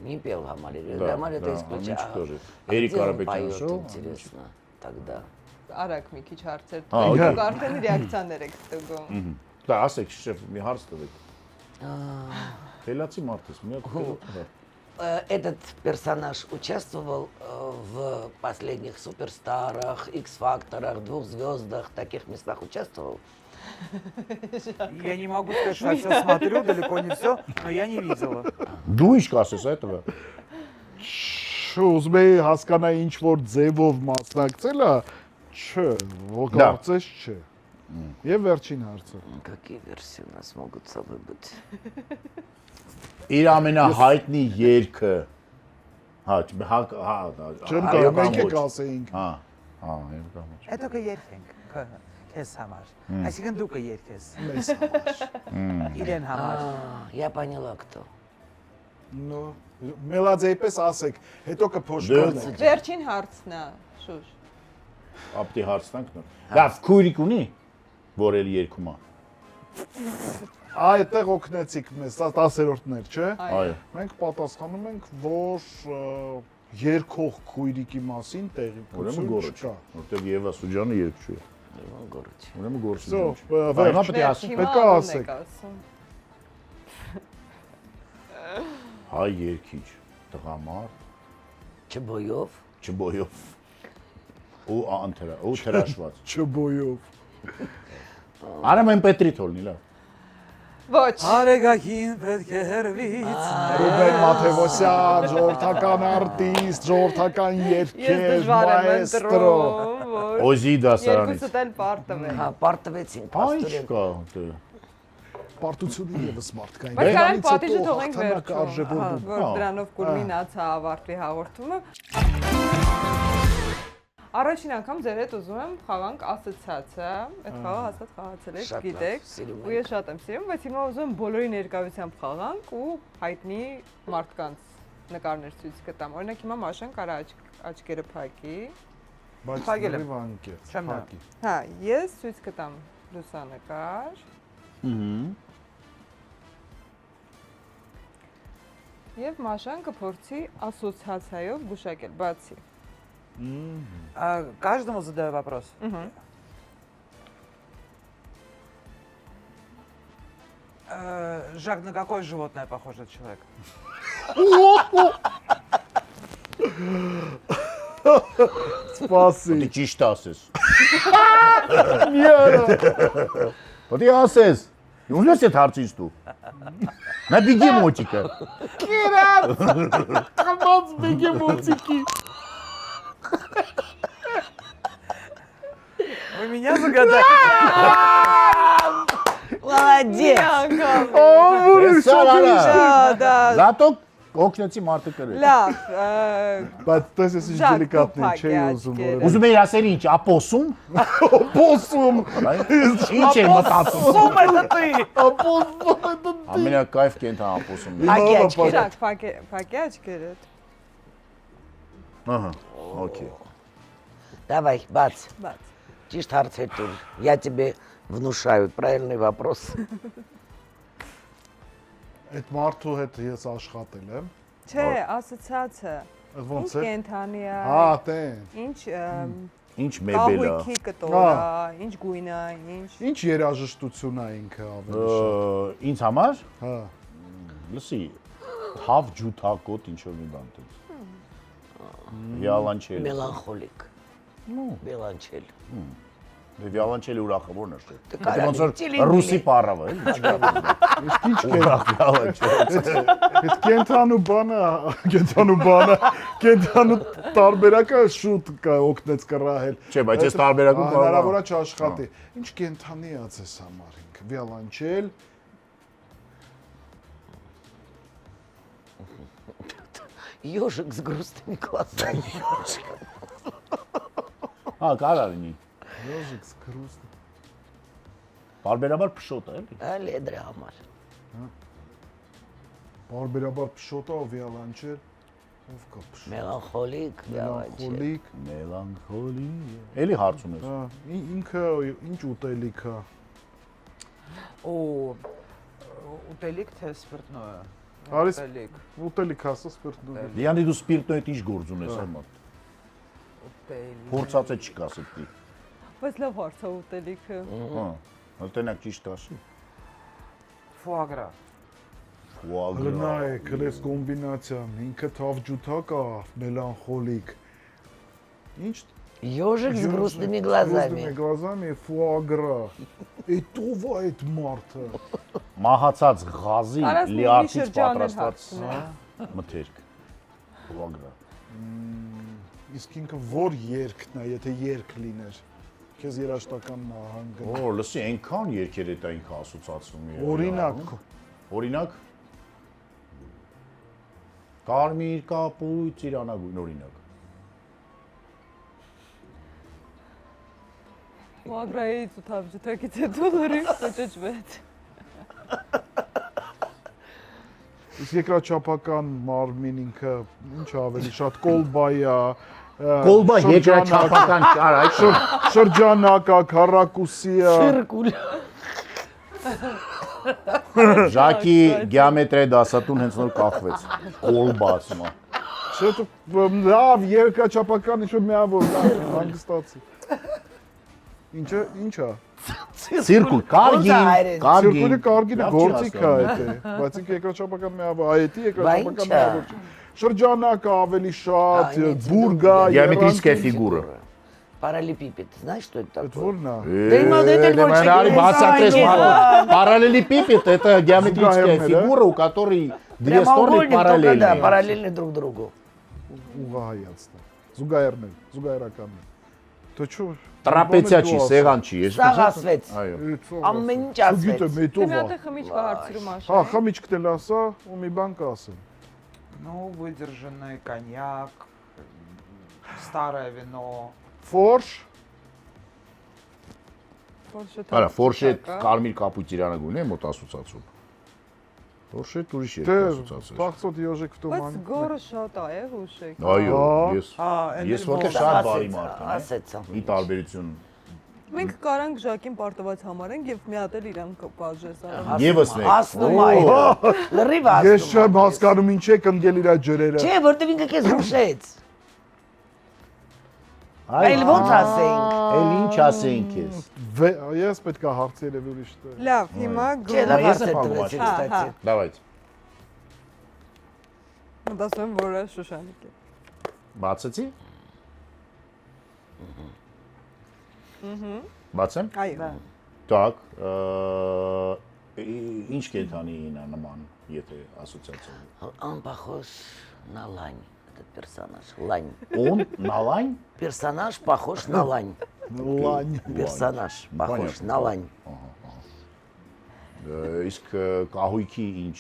Не пел в Хамалире. Да, Хамалир это да, исключая. Армянчик тоже. А Эрик где он Карапетян поет, шел, интересно, тогда. Արագ մի քիչ հարցեր։ Հա, Դուք արդեն ռեակցիաներ եք տգում։ Да, ասեք, շեֆ, մի հարց տվեք։ Խելացի մարդ ես, մի հատ խելացի։ Этот персонаж участвовал в последних суперстарах, X-факторах, двух звездах, таких местах участвовал. Я не могу сказать, что я все смотрю, далеко не все, но я не видела. Դու ինչ կասես этого? Ուզում էի հասկանալ ինչ որ ձևով մասնակցել է, չէ, ողջացես չէ։ Եվ վերջին հարցը։ Какие версии у нас могут с собой быть? Իր ամենահայտնի երգը։ Հա, Չեմ կարող, մենք եք ասեինք։ Հա, հա, եմ կամ։ Это только երգենք, քեզ համար։ Այսինքն դու կերգես։ Մեզ համար։ Իրեն համար։ Я поняла, кто. Ну, մելաձեյպես ասեք, հետո կփոշկանենք։ Վերջին հարցն է, Շուշ։ Ապտի հարցնանք նոր։ Լավ, քույրիկ ունի, որ էլ երգում է։ Այդտեղ օգնեցիք մեզ, 10-րդներ, չէ։ Այո։ Մենք պատասխանում ենք, որ երկող քույրիկի մասին տեղի Ուրեմն գորոջ, որտեղ Եվա Սուջանը երգչու է։ Գորոջ։ Ուրեմն գորոջ։ Всё, Նա պետք է ասի։ Պետք է ասեք։ Հայ երգիչ, տղամարդ, Չբոյով։ չբոյով։ Ու անթրա, ու թրաշված։ Չբոյով։ Արամ Պետրի թողնի լավ։ Ոչ։ Արեգակին պետք է հերվից։ Ռուբեն Մաթևոսյան, ժողովրդական արտիստ, ժողովրդական Ես երգեր, դժվար եմ մայստրո։ ընտրում, որ Օզի դասարանից։ երկուսը էլ պարտով են։ Հա, պարտվեցին, Ինչ պաստորեն։ կա դե։ Պարտությունը եւս մարդկային։ Բայց կարանք Դրանից պատիժը հետո թողենք հաղթանակ վերջում, արժևորում։ որ դրանով կուլմինացա ավարտվի հաղորդումը։ Առաջին անգամ ձեր հետ ուզում եմ խաղանք ասոցիացիա, այդ խաղը հաստատ խաղացել եք, Շատ լավ, գիտեք, սիրում ու ես շատ եմ սիրում, բայց հիմա ուզում եմ բոլորի ներկայությամբ խաղանք ու հայտնի մարդկանց նկարներ ցույց կտամ։ Օրինակ հիմա Մաշան կարա աչքերը փակի։ Բայց Փակել եմ։ լրիվ անկեց։ Չեմ նայ։ Փակի։ Հա, ես ցույց կտամ լուսանկար։ Եվ Մաշան կփորձի ասոցիացիայով գուշակել, բացի։ Каждому задаю вопрос. Жак, на какое животное похож этот человек? Սպասի։ Դի ճիշտ ասես։ Ոտի ասես։ Ունես այդ հարցից դու։ Նա բիգի մոճիկը։ Կամած բիգի մոցիկի։ Вы меня загадали. Молодец. Դա Զատո օգնեցի մարդը կրել։ լավ, Բայց տես ես ինչ Ժակ, դելիկատն փակ չէի է ուզում աչքերը։ որ։ Ուզում էի ասել ինչ, ապոսում։ Պոսում։ Ինչ է մտածում։ Սում это ты. Ապոսում это Ամենակայֆ կենթան ապոսում։ Փակի աչքերը։ Ժակ, փակի աչքերդ։ Ահա, օքեյ։ Давай, бац. Բաց։ Чисто арцетур. Я тебе внушаю правильный вопрос. Այդ մարդու հետ ես աշխատել եմ։ Չէ, ասոցիացիա։ Այդ ոնց Ինչ է։ կենթանի է, Հա, տեն։ ինչ Ինչ մեբել է։ կահույքի կտոր է, ինչ գույն է, ինչ։ Ինչ երաժշտություն է ինքը ավելի շատ։ Ինձ համար Հա։ լսի հավ ջութակոտ ինչ որ մի բան տես։ Վիալանչել։ Меланхолик. Виолончель. Դե վիալանչելի ուրախը ո՞րն է շե։ կարա Ոնց որ լիցիլին ռուսի պարավը, էլի։ Իսկ ինչ Ուրախ վիալանչել։ Այդ կենթանու տարբերակը շուտ կա օգնեց կռահել։ Չէ, բայց ես տարբերակում կարող եմ։ հնարավոր է չաշխատի։ Ինչ կենթանի է ցես համար ինքը։ Վիալանչել։ Ёжик с грустными глазами. Հա, կարա լինի։ Յոժիկ սկրուստ։ Բարբերաբար փշոտ է, էլի։ Ալի դրա համար։ Բարբերաբար փշոտա ու վիալանչել։ Ով կա փշոտ։ Меланхолик, виолончель. Մելանխոլիկ։ Մելանխոլի։ Էլի հարցում ես։ Հա, ինքը ինչ ուտելիք է։ О, утелик թե спиртное? Արիս Утелик. ուտելիք ասա սպիրտնու։ Դիանի դու սպիրտոյդ ինչ գործ ունես հիմա։ Утелик. Փորձած է չկա սպիտի։ Բայց լավ հարց է ուտելիքը։ Հա։ Հտենակ ճիշտ ասի։ Фуагра. Լնա է, կլես կոմբինացիան, ինքը թավ ջութակ է, մելանխոլիկ։ Ինչ Ёжик с грустными Грустными глазами. глазами фуагра։ Էտով է այդ մարդը։ Մահացած ղազի Կարաս մի լիարդից շրջան էլ պատրաստված հարցնում է։ մթերք։ Վագրա։ Իսկ ինքը որ երկն է, եթե երկ լիներ։ Քեզ երաշտական նահանգ։ Օ, լսի, այնքան երկեր է դա ինքը ասոցացվում է։ Օրինակ, Օրինակ։ Կարմիր կապույտ ծիրանագույն օրինակ։ Ուագրայի ցուցաբջութակից հետո լրիվ կճճվեց։ իսկ երկրաչափական մարմին ինքը ինչ ավելի շատ կոլբա է։ Կոլբա երկրաչափական ճար, այդ շրջանակա, քառակուսի է։ Циркуль. Ժակի գեոմետրիա դասատուն հենց նոր կախվեց։ Կոլբա ասում է։ Չէ, լավ երկրաչափական ինչ-որ միավոր հանգստացի։ Ինչա։ Ցիրկուլ, կարգին, Ցիրկուլի կարգին։ կարգինը Լավ չի գործիք է հասկանում։ այդ է, բայց ինքը երկրաչափական միավոր, այդի երկրաչափական Բայց միավոր չէ։ Շրջանակը ավելի շատ, բուրգա, Գեոմետրическая фигура։ Параллелепипед. Знаешь, что это Այդ такое? ո՞րն է։ Параллелепипед это геометрическая фигура, у которой две стороны Прямоугольник, только да, параллельные. параллельны друг другу. Ուղղահայացն է։ Զուգահեռներ, զուգահեռականներ։ Դու չու։ Տրապեցիա չի, սեղան չի, ես Սաղասվեց։ Այո։ Ամեն ինչ Գիտե ասվեց։ մետով Մի է։ հատ խմիչք հարցրում Հա, Աշան։ խմիչք դել ասա, ու մի բան կասեմ։ Ну, выдержанный коньяк, старое вино. Ֆորշ, Արա, ֆորշետ կարմիր կապույտ ծիրանագույն է մոտ ասոցացում։ Որոշ ուրիշ Դե, ասոցիացիա։ Բախտոտ Յոժիկ Բայց Վտոման։ գորը շատ է, հուշեք։ Այո, Այն ես էլ որտեղ Դա շատ բարի մարդ եմ, ասեցա։ ի տարբերություն Մենք կարանք Ժակին պարտված համարենք եւ մի հատ էլ իրան կպաժես արամ։ Եվս մեկ։ Ասնում այո։ Լրիվ ասնում։ Ես չեմ հասկանում ինչ եք ընկել իր ջրերը։ Չէ, որտեվ ինքը քեզ հուշեց։ Այլ ո՞նց ասենք։ Էլ ինչ ասենք ես։ Ես պետք է հարց երևի ուրիշ տեղ։ Լավ, հիմա Չէ, լավ Ես եմ հարցեր հանգում տվեցի, Հա, կստացի։ Давайте։ մտածում որ է Շուշանիկ է։ Բացեցի։ Բացեմ։ Այո։ Так, ինչ կենթանի ինա նման, եթե ասոցիացիա։ Он похож на лань, этот персонаж. Лань. Он на лань? Персонаж похож на лань. Լայն։ Персонаж похож на лань. Իսկ կահույքի ինչ,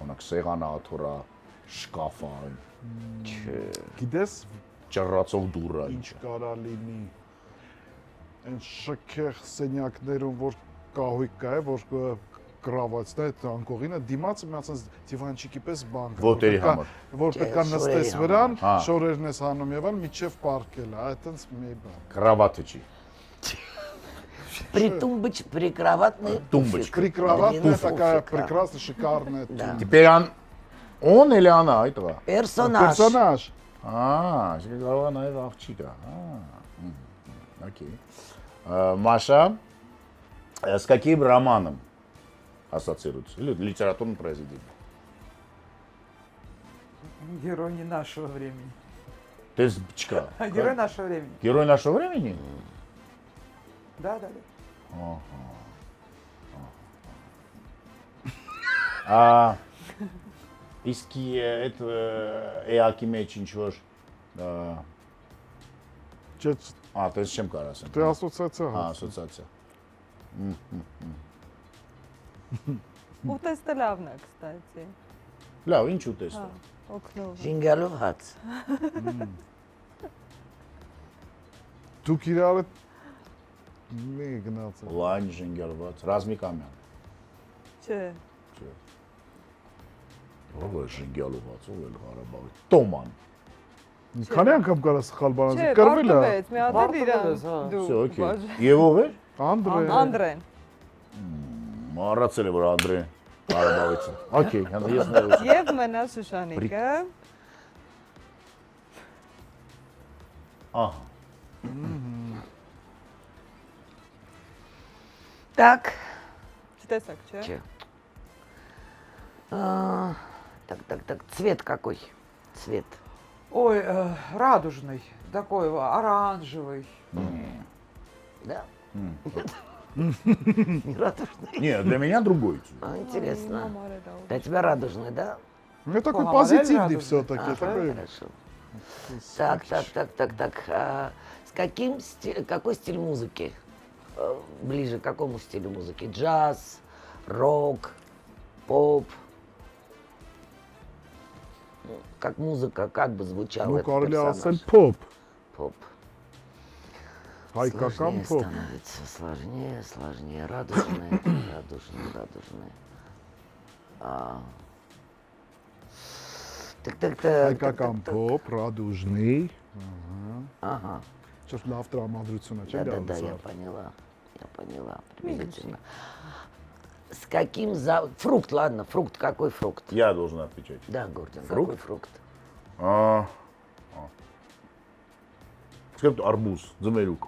օրինակ սեղանա, թորա, շկաֆա, Գիտես ճռռացող դուռը ինչ ինչ։ կարա լինի։ Այն շքեղ սենյակներում որ կահույք կա, որ գրավացն է այդ անկողինը դիմացը մի ասած դիվանչիկի պես բան կա, Ոտերի համար։ որ պետք է Չէ, նստես շորերի վրան, Հա։ շորերն ես հանում եւ այլ միջև պարկել, այդտենց մի բան։ Կրավատը չի։ Прикроватный Тумбочка. Прикроватная Туфелька. такая прекрасная, шикарная. Да. Теперь он или она этого? Персонаж. Персонаж. Կարող է նաև աղջիկ է։ Окей. Маша, с каким романом ассоциируется? Или литературный произведение? Герой не нашего времени. То есть бычка. Герой нашего времени. Герой нашего времени? Да. Իսկ այդ էակի մեջ ինչ որ Չէ, տես չեմ կարող ասեմ։ դե ասոցիացիա։ Ասոցիացիա։ Ուտեստը լավն է, կստացի։ Լավ, ինչ ուտես։ Օգնող։ Ժինգալով հաց։ Դուք իրար հետ մի գնացել։ Լայն ժենգալված, Ռազմիկ Ամյան։ Չէ։ Ով է ժենգալված, ով է Ղարաբաղի։ Տոման։ Քանի անգամ կարա սխալ բան Չէ, ասել, կրվել է։ պարտվեց, մի հատ էլ իրան։ Պարտվեց, հա։ Դու։ Всё, окей։ բաժ- Եվ ով է։ Անդրե։ Անդրեն։ Մառացել է որ Անդրե Ղարաբաղից է։ Okay, հենց ես ներուս։ Եվ մնա Շուշանիկը։ Ահա։ Так. Չտեսակ, չէ։ Че? Так. Цвет какой? Цвет. Ой, радужный, такой оранжевый. Да? Не радужный. Не, для меня другой. Интересно. Մամար է դա։ Для тебя радужный, да? Ну такой Ага, позитивный радужный. все-таки, Ага, такой. хорошо. Так. С какой стиль музыки? Ближе к какому стилю музыки? Джаз, рок, поп? Как музыка, как бы звучал Ну этот կարելի ասել персонаж? pop, Поп. հայկական Сложнее pop։ становится, сложнее. Радужные. Так. Հայկական pop, радужный։ Ага. Ճիշտ լավ տրամադրություն է, չէ՞ Да, գալիս։ я поняла, приблизительно. С каким фрукт, ладно, фрукт, какой фрукт? Я должен отвечать. Да, Гордон, Фрукт? какой фрукт? Скажем, арбуз, ձմերուկ։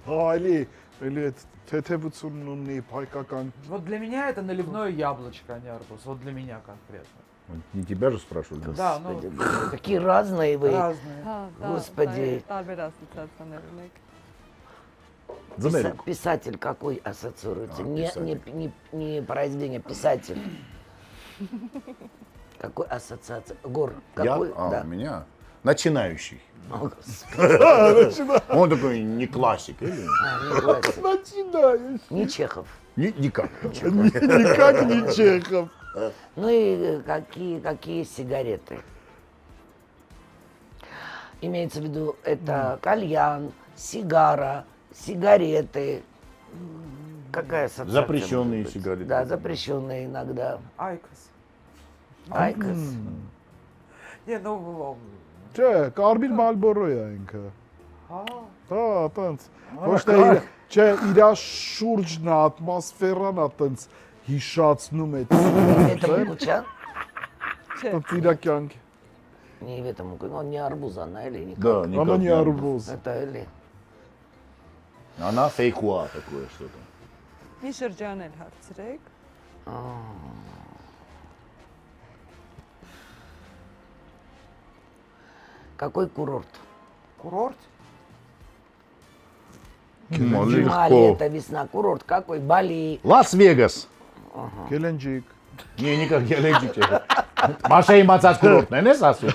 Այլի, էլի թեթևությունն ունի, հայկական։ Вот для меня это наливное яблочко, а не арбуз. Вот для меня конкретно. Не тебя же спрашивали? Да, ну, Господи, боже, какие разные вы. разные. Հա, Господи. Տարբեր ասոցիացիաներ ունեք։ Ձմերուկ։ Писатель какой ассоциируется? Писатель. Не произведение, писатель. Какой ассоциация? Гор, Я? какой? Да. Меня? Начинающий. О, Господи, Он такой не классик, или? не классик. Начинаешь. Не Чехов. Никак. Никак не Чехов. Ну и какие сигареты? Имеется в виду, это кальян, сигара, сигареты. Какая ассоциация? Запрещенные может быть? сигареты. Да, запрещенные иногда. Այքս։ Айкос. Не, ну, Չէ, կարմիր Մալբորո է ինքը։ հա, Հա, տենց։ Ոչ թե իր, չէ, իր շուրջն է, ատմոսֆերան է տենց հիշացնում է։ Не в этом куча. Տենց իր կյանքի։ Не в этом куча. Он не арбуз, она или не Да, как? никак Она не не арбуз. Это или. Она фейхуа такое что-то. Մի շրջան էլ հարցրեք։ Какой курорт? կուրորտ։ Мали, Легко. это весна. Курорт какой? Бали. Լաս-Վեգաս։ Գելենջիկ։ Не, никак Գելեջիկ չէ։ Մաշայի մացած կուրորտն ես ասում։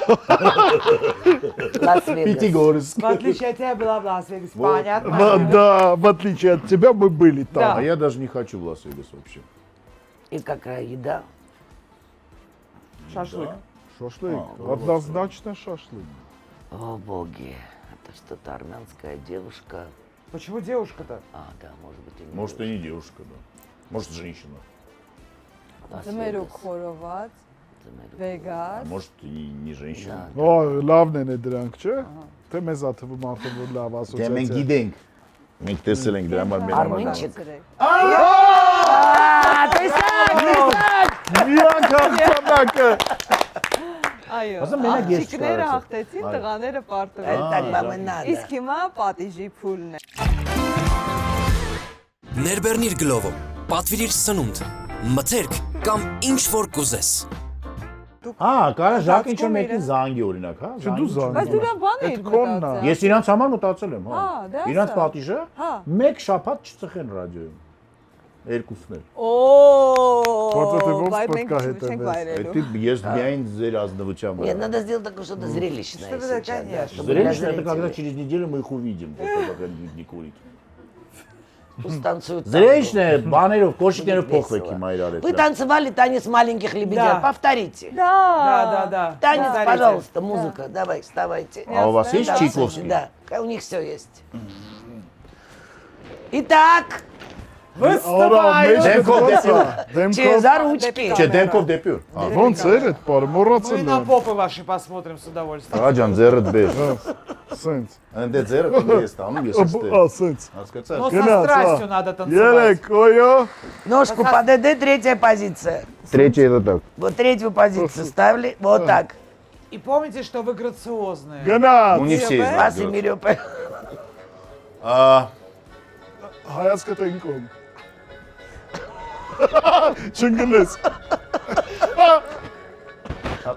Лас-Вегас. Պիտիգորսկ։ В отличие от тебя была в Лас-Вегасе, понятно. Да, в отличие от тебя мы были Да. там. А я даже не хочу в Лас-Вегас вообще. И какая еда? Шашлык. Шашлык. Однозначно шашлык. О, боги. Это что-то армянская девушка. Почему девушка-то? А, да, может быть, и не Может, и не девушка, да. Может, женщина. Лас-Вегас. Ձմերուկ խորոված, Ձմերուկ։ А վեգաս, может, и не женщина. Օ, լավն են դրանք, չէ։ Թե մեզ ա թվում արդեն որ լավ Դե մենք ասոցիացիա։ գիտենք։ Մենք տեսել ենք դրա համար մեր Արմենչիկ։ ցրեք։ Մի անգամ ծանակը։ Այո, Ասա, մենակ ես աղջիկները չկարեցի։ հաղթեցին, Այո։ տղաները պարտվել։ Так вам и надо. Իսկ հիմա պատիժի փուլն է։ Ներբեռնիր գլովը, պատվիրիր սնունդ, մթերք կամ ինչ որ կուզես։ Ահա, կարա ժակ ինչ որ Ծածկում մեկին իրեն։ զանգի օրինակ, հա։ Չէ, դու զանգ։ Բայց դու նա բան Այդ էիր քոնն ա։ մտածել։ Ես իրանց համար մտածել եմ, հա։ Հա, դա Իրանց ասա։ պատիժը Հա։ մեկ շաբաթ չծխեն ռադիոյում։ Երկուսն էլ։ Բայց Օ, ո՞նց բայց պետք մենք ա չենք հետևես։ վայրելու։ Это ես միայն ձեր ազնվության Нет, վրա։ надо сделать такое что-то зрелищное Что-то да, сейчас, да, конечно. чтобы для Зрелищно это когда зрителей. через неделю мы их увидим, после того, как они не курить. Пусть танцуют танго. Зрелищное, բաներով, կոշիկներով Будет փոխվեք весело. հիմա իրար Вы հետ։ танцевали танец маленьких лебедей. Да. Повторите. Да. Танец, Повторите. пожалуйста, музыка. Давай, вставайте. А у вас есть Да, Чайковский? Да, у них все есть. Итак, Արա, մեջ Դեմքով դեպի։ через դեմքով за ручки. Չէ, դեմքով դեպի ուր։ ոնց էր այդ բառը, Ну и մոռացել на եմ։ попы ваши посмотрим с удовольствием. Աղա ջան, ձեռդ բեր։ Սենց։ Անդե ձեռդ ես տանում, ես Ա, ստե։ սենց։ Հասկացա՞ր։ Но со Гнат, страстью а. надо танцевать. Երեք, օյո։ Ножку под ДД, третья позиция. Третье это так. Вот третью позицию ставили, вот так. И помните, что вы грациозные. Գնաց։ Ну не все из Вас нас. и делают. Мирёпе. Հայացքը տենկոմ։ Չընկնես։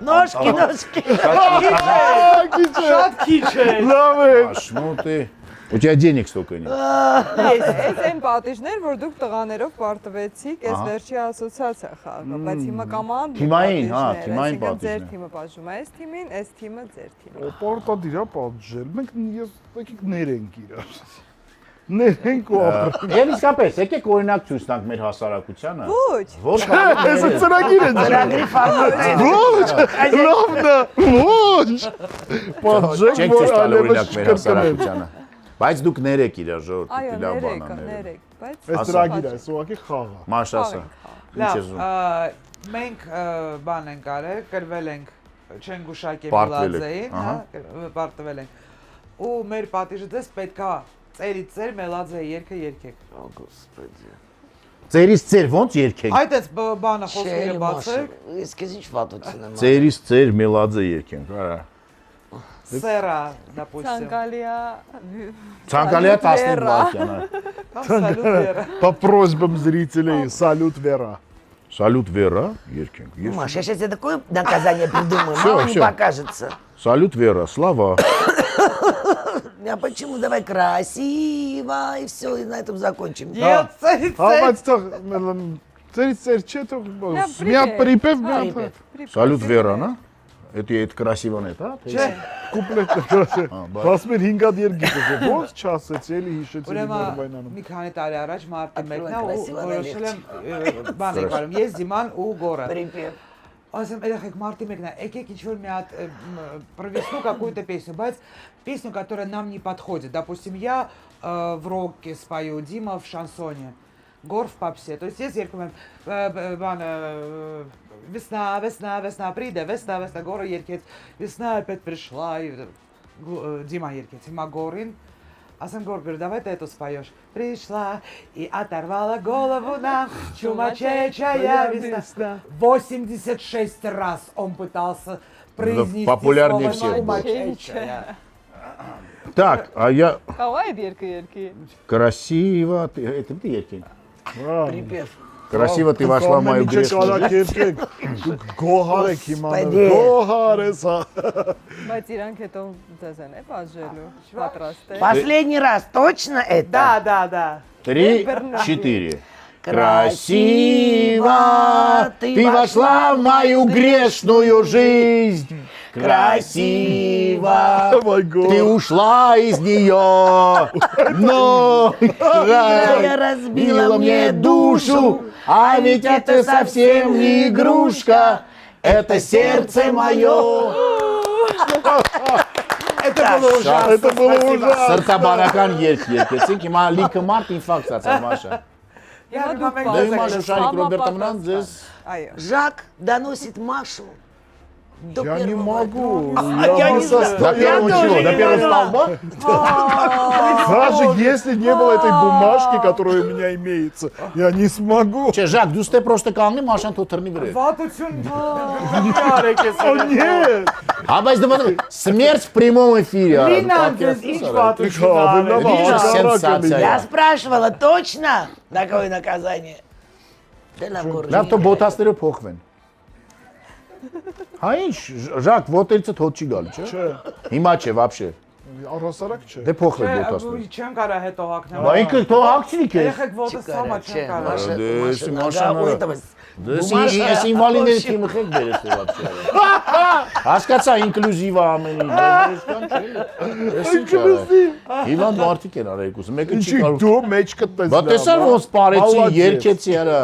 Ножки, ножки. Քիչ է։ Շատ քիչ է։ Լավ է։ Аш, ну ты. У тебя денег столько нет. Այս այն պատիժներ, որ դուք տղաներով պարտվեցիք, այս Ահա։ վերջի ասոցիացիա խաղը, բայց հիմա կամանդ Թիմային, հա, թիմային ձեր պատիժներ։ թիմը բաժում է այս թիմին, այս թիմը ձեր թիմին։ Պարտադիր է պատժել։ Մենք ես եկեք ներենք իրար։ Ներենք ու ապրենք։ Եվ իսկապես, եկեք օրինակ ցույց տանք մեր հասարակությանը։ Ոչ։ Որ Էսը ծրագիր է։ Ծրագրի ֆորմատը։ Ոչ, լավն է։ Ոչ։ Պատժեք, չենք որ ցույց տալ այլևս օրինակ մեր չկրկնենք։ հասարակությանը։ Բայց դուք ներեք իրար ժողովուրդ, Այո, լավ բան ներեք, անել։ ներեք, բայց Այս ծրագիրը, այս ուղղակի խաղ է։ Մաշասա։ Ինչ Լավ, ես ուզում։ մենք բան ենք արել, կրվել ենք Չենգուշակե Պարտվել եք, Մելաձեին, ահա։ հա, պարտվել ենք։ Ու մեր պատիժը դες պետքա ծերից ծեր Մելաձեի երգը երգեք։ О, Господи. Ձերից ձեր ոնց երկենք։ Այդպես բանը խոսքերը Շեյլի Մաշը, բացեք։ սկիզիչ վատություն եմ։ Ձերից ձեր մելաձե երկենք, արա։ Սերա, допустим։ ցանկալիա Ցանկալիա 15 Վերա։ վայրկյան։ Салют, По просьбам зрителей салют Вера։ Салют Вера, երկենք։ Ну, Ես- Маш, я сейчас тебе такое наказание придумаю, Всё, мало не всё. покажется. Салют Вера, слава։ А почему давай красиво и все, и на этом закончим. Нет, ծերից Հա, ծեր։ բայց թող ծերից ծեր չէ, թող մի հատ պրիպև, մի հատ Припев. Салют Вера, նա։ Это красивոն է, հա։ Չէ, կուպլետը գրասը։ բայց- Ասում էր 5 հատ երգիտ է, ոնց չասեցի, էլի հիշեցի ուրեմն Նորվայնանում։ մի քանի տարի առաջ մարտի Открой 1-ն ու красиво, որոշել եմ բան եք արում, ես Դիման ու Գորը։ Припев. Ասեմ, երեխեք մարտի 1-ն է, եկեք ինչ-որ մի հատ провесну какую-то песню, բայց песню, которая нам не подходит. Допустим, я в роке спою, Дима в шансоне. Горф по псе. То есть ես երկում եմ բանը весна прийде, весна Գորը երկեց, весна опять пришла и Дима երկեց, հիմա Գորին Ասեմ Գոր, давай ты эту споешь. Пришла и оторвала голову нам чумачечая весна. 86 раз он пытался произнести популярнее слово всех был. чумачечая. Так, а я Կարող է երկի։ красиво, это ты երկին։ Припев. Красиво ты вошла в мою грешную жизнь. Գոհար եք հիմա։ Սպայդի։ Գոհար ես, հա։ Բայց իրանք հետո ձեզ են բաժելու, պատրաստ է։ Последний раз, точно это? Да. 3, 4. Красиво ты вошла в мою грешную жизнь. Красиво ты ушла из нее, но Играя разбила мне душу, а ведь это совсем не игрушка, это сердце мое. Это было ужасно. Это было ужасно. Սրտաբանական երգ երկեցինք, հիմա լիքը մարդ ինֆարկտ ստացավ Մաշա։ Я դուք думаю, Դե հիմա Պատրաստ, Շուշանիկ Ռոբերտը մնան համապատասխան։ ձեզ Այո։ Жак доносит Машу до Я не первого могу. Я не знаю. до первого чего? До первого столба? Даже если не было этой бумажки, которая у меня имеется, я не смогу. Չէ, Ժակ, դու ստե պրոստը կանգնի Մաշան թո թռնի վրա։ Վատություն արեք ես։ О, нет! А բայց դու մտածում смерть в прямом эфире։ Լինան ձեզ ինչ վատություն Видишь, արեք։ сенсация. Я спрашивала, точно? Такое наказание? Да нам город Լավ թո բոթասները փոխվեն։ Հա ինչ, Ժակ, ոտերիցը թոտ չի գալի, չէ։ Չէ, Հիմա չէ, вообще։ առհասարակ չէ։ Դե փոխվեն բոթասները։ Չեմ կարա հետո հակնել։ Բա ինքը թո հակցնի քեզ։ Երեխեք ոտը սամա չեմ կարա։ Маша, Да, Маша, если нога Маша у надо. этого Դες ես ինվալիդների թիմը խեք բերես դե вообще։ Հասկացա ինկլյուզիվ ամեն ինչ, այսքան չէ։ Ինկլյուզիվ։ Իվան մարդիկ են արել եկուս, մեկը չի Ինչի կարող։ դու մեջքդ ես։ Բա տեսար ոնց parեցի, երկեցի արա։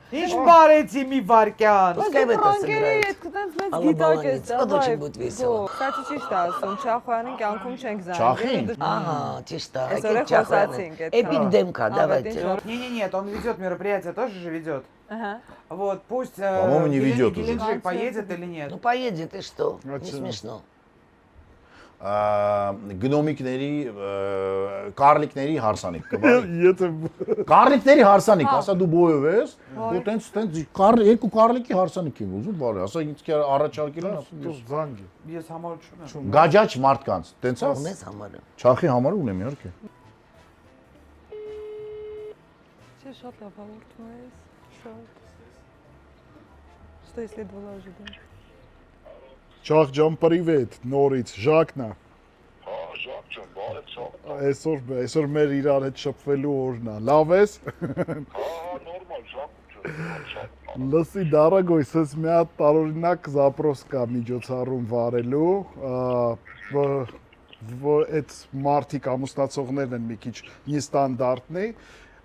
Ինչ բարեցի մի վարքյան։ Пускай в это Ֆրանկերի сыграет. հետ կտենց մեծ Ալլա, գիտակ ես, բալանից, вот очень будет весело. Կստացի ճիշտ ասում, Չախոյանին կյանքում չենք զանգել։ Չախին։ Ага, чисто. Այսօր խոսացինք այդ Эпик демка, давайте. Не-не-нет, он ведет мероприятие, тоже же ведет. Ահա։ Вот, пусть По-моему, не ведет уже. Геленджик поедет или нет. Ну поедет, и что? А Не чё? смешно. Գնոմիկների, կարլիկների հարսանիք կբարի։ Եթե Կարլիկների հարսանիք, ասա դու բոյով ես, ու տենց երկու կարլիկի հարսանիք եմ ուզում բարի, ասա ինձ կեր առաջարկել են, ասում դու ես զանգի։ Ես համար չունեմ։ գաջաճ մարդկանց, տենց է։ Ունես համարը։ Չախի համար ունեմ իհարկե։ Չէ, շատ լավ հաղորդում ես, շատ։ Что если было ожидать? Չախ ջան, պրիվետ, նորից, Ժակնա։ Հա, Ժակ ջան, բարեցավ։ Այսօր մեր իրար հետ շփվելու օրն է։ Լավ ես։ Հա, նորմալ, Ժակ ջան։ Լսի, դարագոյս, ես մի հատ տարօրինակ զապրոս կա միջոցառում վարելու, այդ մարդիկ ամուսնացողներն են մի քիչ նստանդարտնի,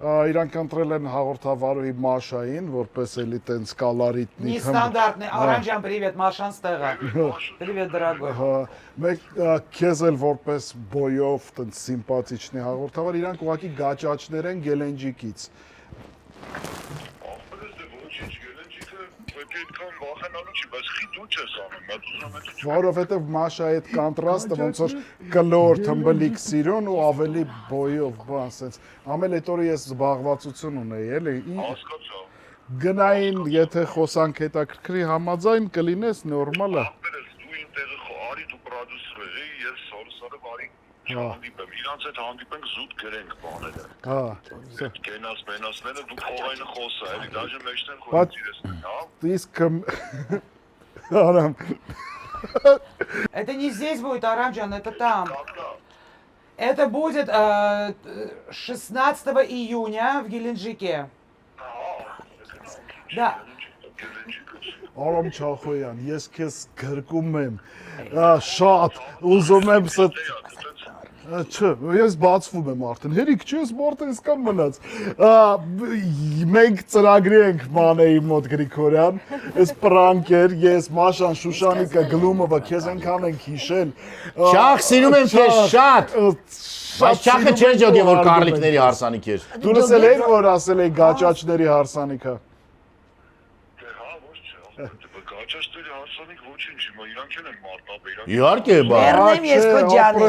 իրանք ընտրել են հաղորդավարուհի Մաշային, որպես էլի տենց կալարիտնի։ Нестандартный. Оранжан, привет, Машан Стега. Привет, дорогой. Հա, մեկ քեզ էլ որպես բոյով տենց սիմպաթիչնի հաղորդավար, իրանք ուղղակի գաճաճներ են Գելենջիկից։ Ախպերս դե ոչինչ, Գելենջիկը պետք է այդքան վախենալու չի, բայց խի դու չես անում, մատ ուզում եմ Որովհետև Մաշայի այդ կոնտրաստը ոնց որ կլոր թմբլիկ սիրուն ու ավելի բոյով, բան ասենց։ Ամեն այդ օրը ես զբաղվածություն ունեի, էլի։ հասկացա։ Գնային, եթե խոսանք հետաքրքրի համաձայն կլինես նորմալ է։ Ախպերս դու իմ տեղը արի դու պրոդյուսեր ես, ես սորսարը բարի հանդիպեմ, իրանց հետ հանդիպենք զուտ գրենք բաները։ Հա։ Այդ կենաս մենասները դու փողայինը խոսա, էլի դաժե մեջտեն Բայց- խոսիր ես, հա։ Իսկ Արամ, Это не здесь будет, Оранжан, это там. Կակա, Это будет 16 июня в Геленджике. Да. Արամ Չախոյան, ես քեզ գրկում եմ։ Շատ ուզում եմ Չէ, ես բացվում եմ արդեն։ Հերիք չի, ես մարդը այսքան մնաց։ Մենք ծրագրի ենք Մանեի մոտ Գրիգորյան, այս պրանկ էր, ես Մաշան Շուշանիկը Գլումովը քեզ այնքան ենք հիշել։ Շախ սիրում եմ քեզ շատ։ Բայց շախը չէր ջոգի որ կարլիկների հարսանիք էր։ Դու լսել ես որ ասել էի գաճաճների հարսանիքը։ Դե հա, ոչ չէ։ Գաճաճների հարսանիք ոչինչ, հիմա իրանք են մարտաբերակ։ Իհարկե, բա։ Մեռնեմ ես քո ջանին։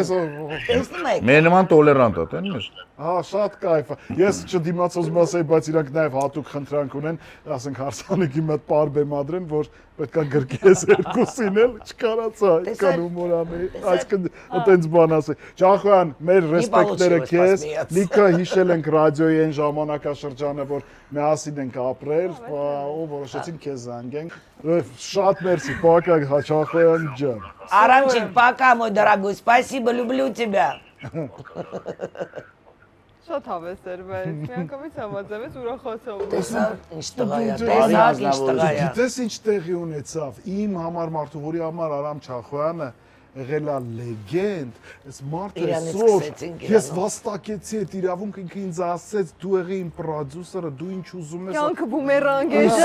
Տեսնում եք։ Մեր նման տոլերանտ է, տեն ես։ Հա, շատ կայֆ է։ Ես չդիմաց ուզում ասեի, բայց իրանք նաև հատուկ խնդրանք ունեն, ասենք հարսանիքի մոտ պար բեմադրեն, որ պետքա գրկես երկուսին էլ, չկարացա, այդքան հումոր անեի, այսքան այտենց բան ասեի։ Ջախոյան, մեր ռեսպեկտները քեզ, լիքը հիշել ենք ռադիոյի այն ժամանակաշրջանը, որ միասին ենք ապրել, ու որոշեցին քեզ զանգենք։ Շատ մերսի, пока, Ջախոյան ջան։ Арамчик, пока, мой дорогой, спасибо, люблю тебя. Շատ հավես էր, բայց միանգամից համաձայնվեց ուրախացավ։ Տեսա ինչ տղա է, տեսա ինչ տղա է։ Գիտես ինչ տեղի ունեցավ։ Իմ համար մարդու, որի համար Արամ Չախոյանը եղել է լեգենդ, այս մարդը Իրանից այսօր սկսեցինք ես Իրանով։ վաստակեցի այդ իրավունքը ինքը ինձ ասեց դու եղի իմ պրոդյուսերը, դու ինչ ուզում ես։ Կյանքը բումերանգ է Ինչ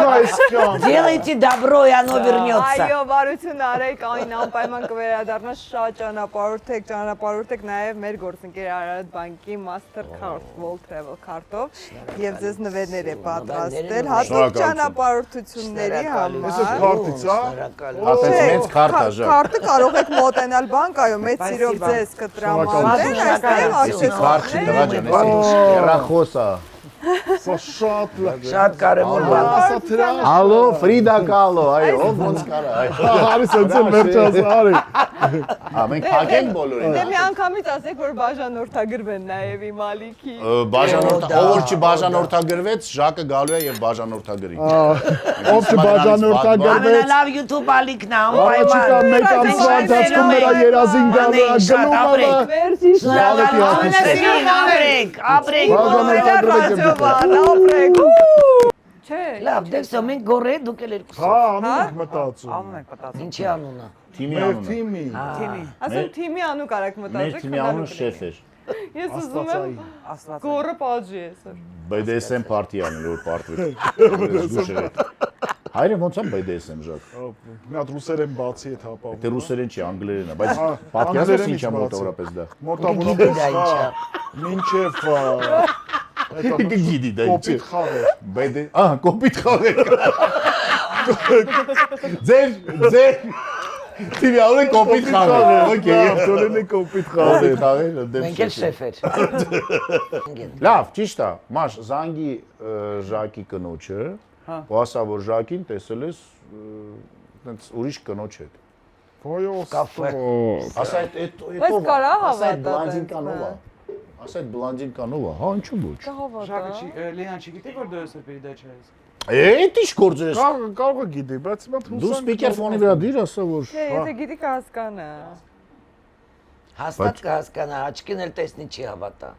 այսքան։ Делайте добро, и оно вернется. Այո, բարություն արեք, այն անպայման կվերադառնա շատ ճանապարհորդեք նաև մեր գործընկեր Արարատ բանկի Mastercard World Travel Card-ով եւ ձեզ նվերներ է պատրաստել հատուկ ճանապարհորդությունների Ես համար։ քարտից, հա։ Հատես մեծ քարտա ժա։ Քարտը կարող եք մոտենալ բանկայում, մեծ սիրով ձեզ կտրամադրեն, այստեղ Ես քարտ չի տղա ջան, ես երախոսա։ Սա շատ լավ։ Շատ կարևոր բան։ Ասա դրան։ Ալո, Ֆրիդա Կալո, այո, ով ոնց կարա, այո։ Արի սենցել մերճաս, արի։ Հա, մենք փակենք բոլորին։ Դե միանգամից ասեք, որ բաժանորդագրվեն նաև իմ ալիքի։ Ով որ չբաժանորդագրվեց, Ժակը գալու է եւ բաժանորդագրի։ Ով չբաժանորդագրվեց։ Ամենալավ YouTube ալիքն է, Առաջիկա անպայման։ մեկ ամսվա ընթացքում նրա երազին գալու է գլումովը։ Վերջի Ապրեք, ապրեք։ ռադիոբան, ապրեք։ Չէ։ Լավ, դեսո մենք գորե դուք էլ երկուս։ Հա, անում ենք մտածում։ Անում ենք պատասխան։ Ինչի անունը։ Թիմի Մեր անունը։ թիմի։ Ասում թիմի անու կարակ Մեր մտածեք։ թիմի անունը շեֆ էր։ Ես ուզում եմ Աստված։ գորը պատժի այսօր։ BDSM party անել որ պարտվի։ Հայրը ոնց է BDSM Ժակ։ Մի հատ ռուսերեն բացի այդ հապա։ Դե ռուսերեն չի, անգլերեն է, բայց Հա, պատկերացրես անգլերենից ինչա բացի։ մոտավորապես դա։ Մոտավորապես դա ինչ է։ մինչև Գիտի դա ինչ է։ կոպիտ խաղեր։ BD, կոպիտ խաղեր։ Ձեր թիմի անունը կոպիտ խաղեր։ Okay, Դոլենի կոպիտ խաղեր։ կոպիտ խաղեր, Մենք էլ շեֆ էր։ Լավ, ճիշտ է։ Մաշ զանգի Ժակի կնոջը, ու ասա որ Ժակին տեսել ես այնց ուրիշ կնոջ հետ։ Ոյո, Կաֆե։ Ասա այդ Բայց կարա ասա այդ հավատա բլանդին տենց, կանով է։ Ասա այդ բլանդին կանով է, հա ինչու ոչ։ Շակը չի, Լեան չգիտի որ դու ես պերիդա չես։ Էդ ի՞նչ գործ ես։ կարող է գիտի, բայց հիմա Դու սպիկեր ֆոնի վրա դիր ասա որ։ Չէ, եթե գիտի կհասկանա։ Հաստատ կհասկանա, աչքին էլ տեսնի չի հավատա։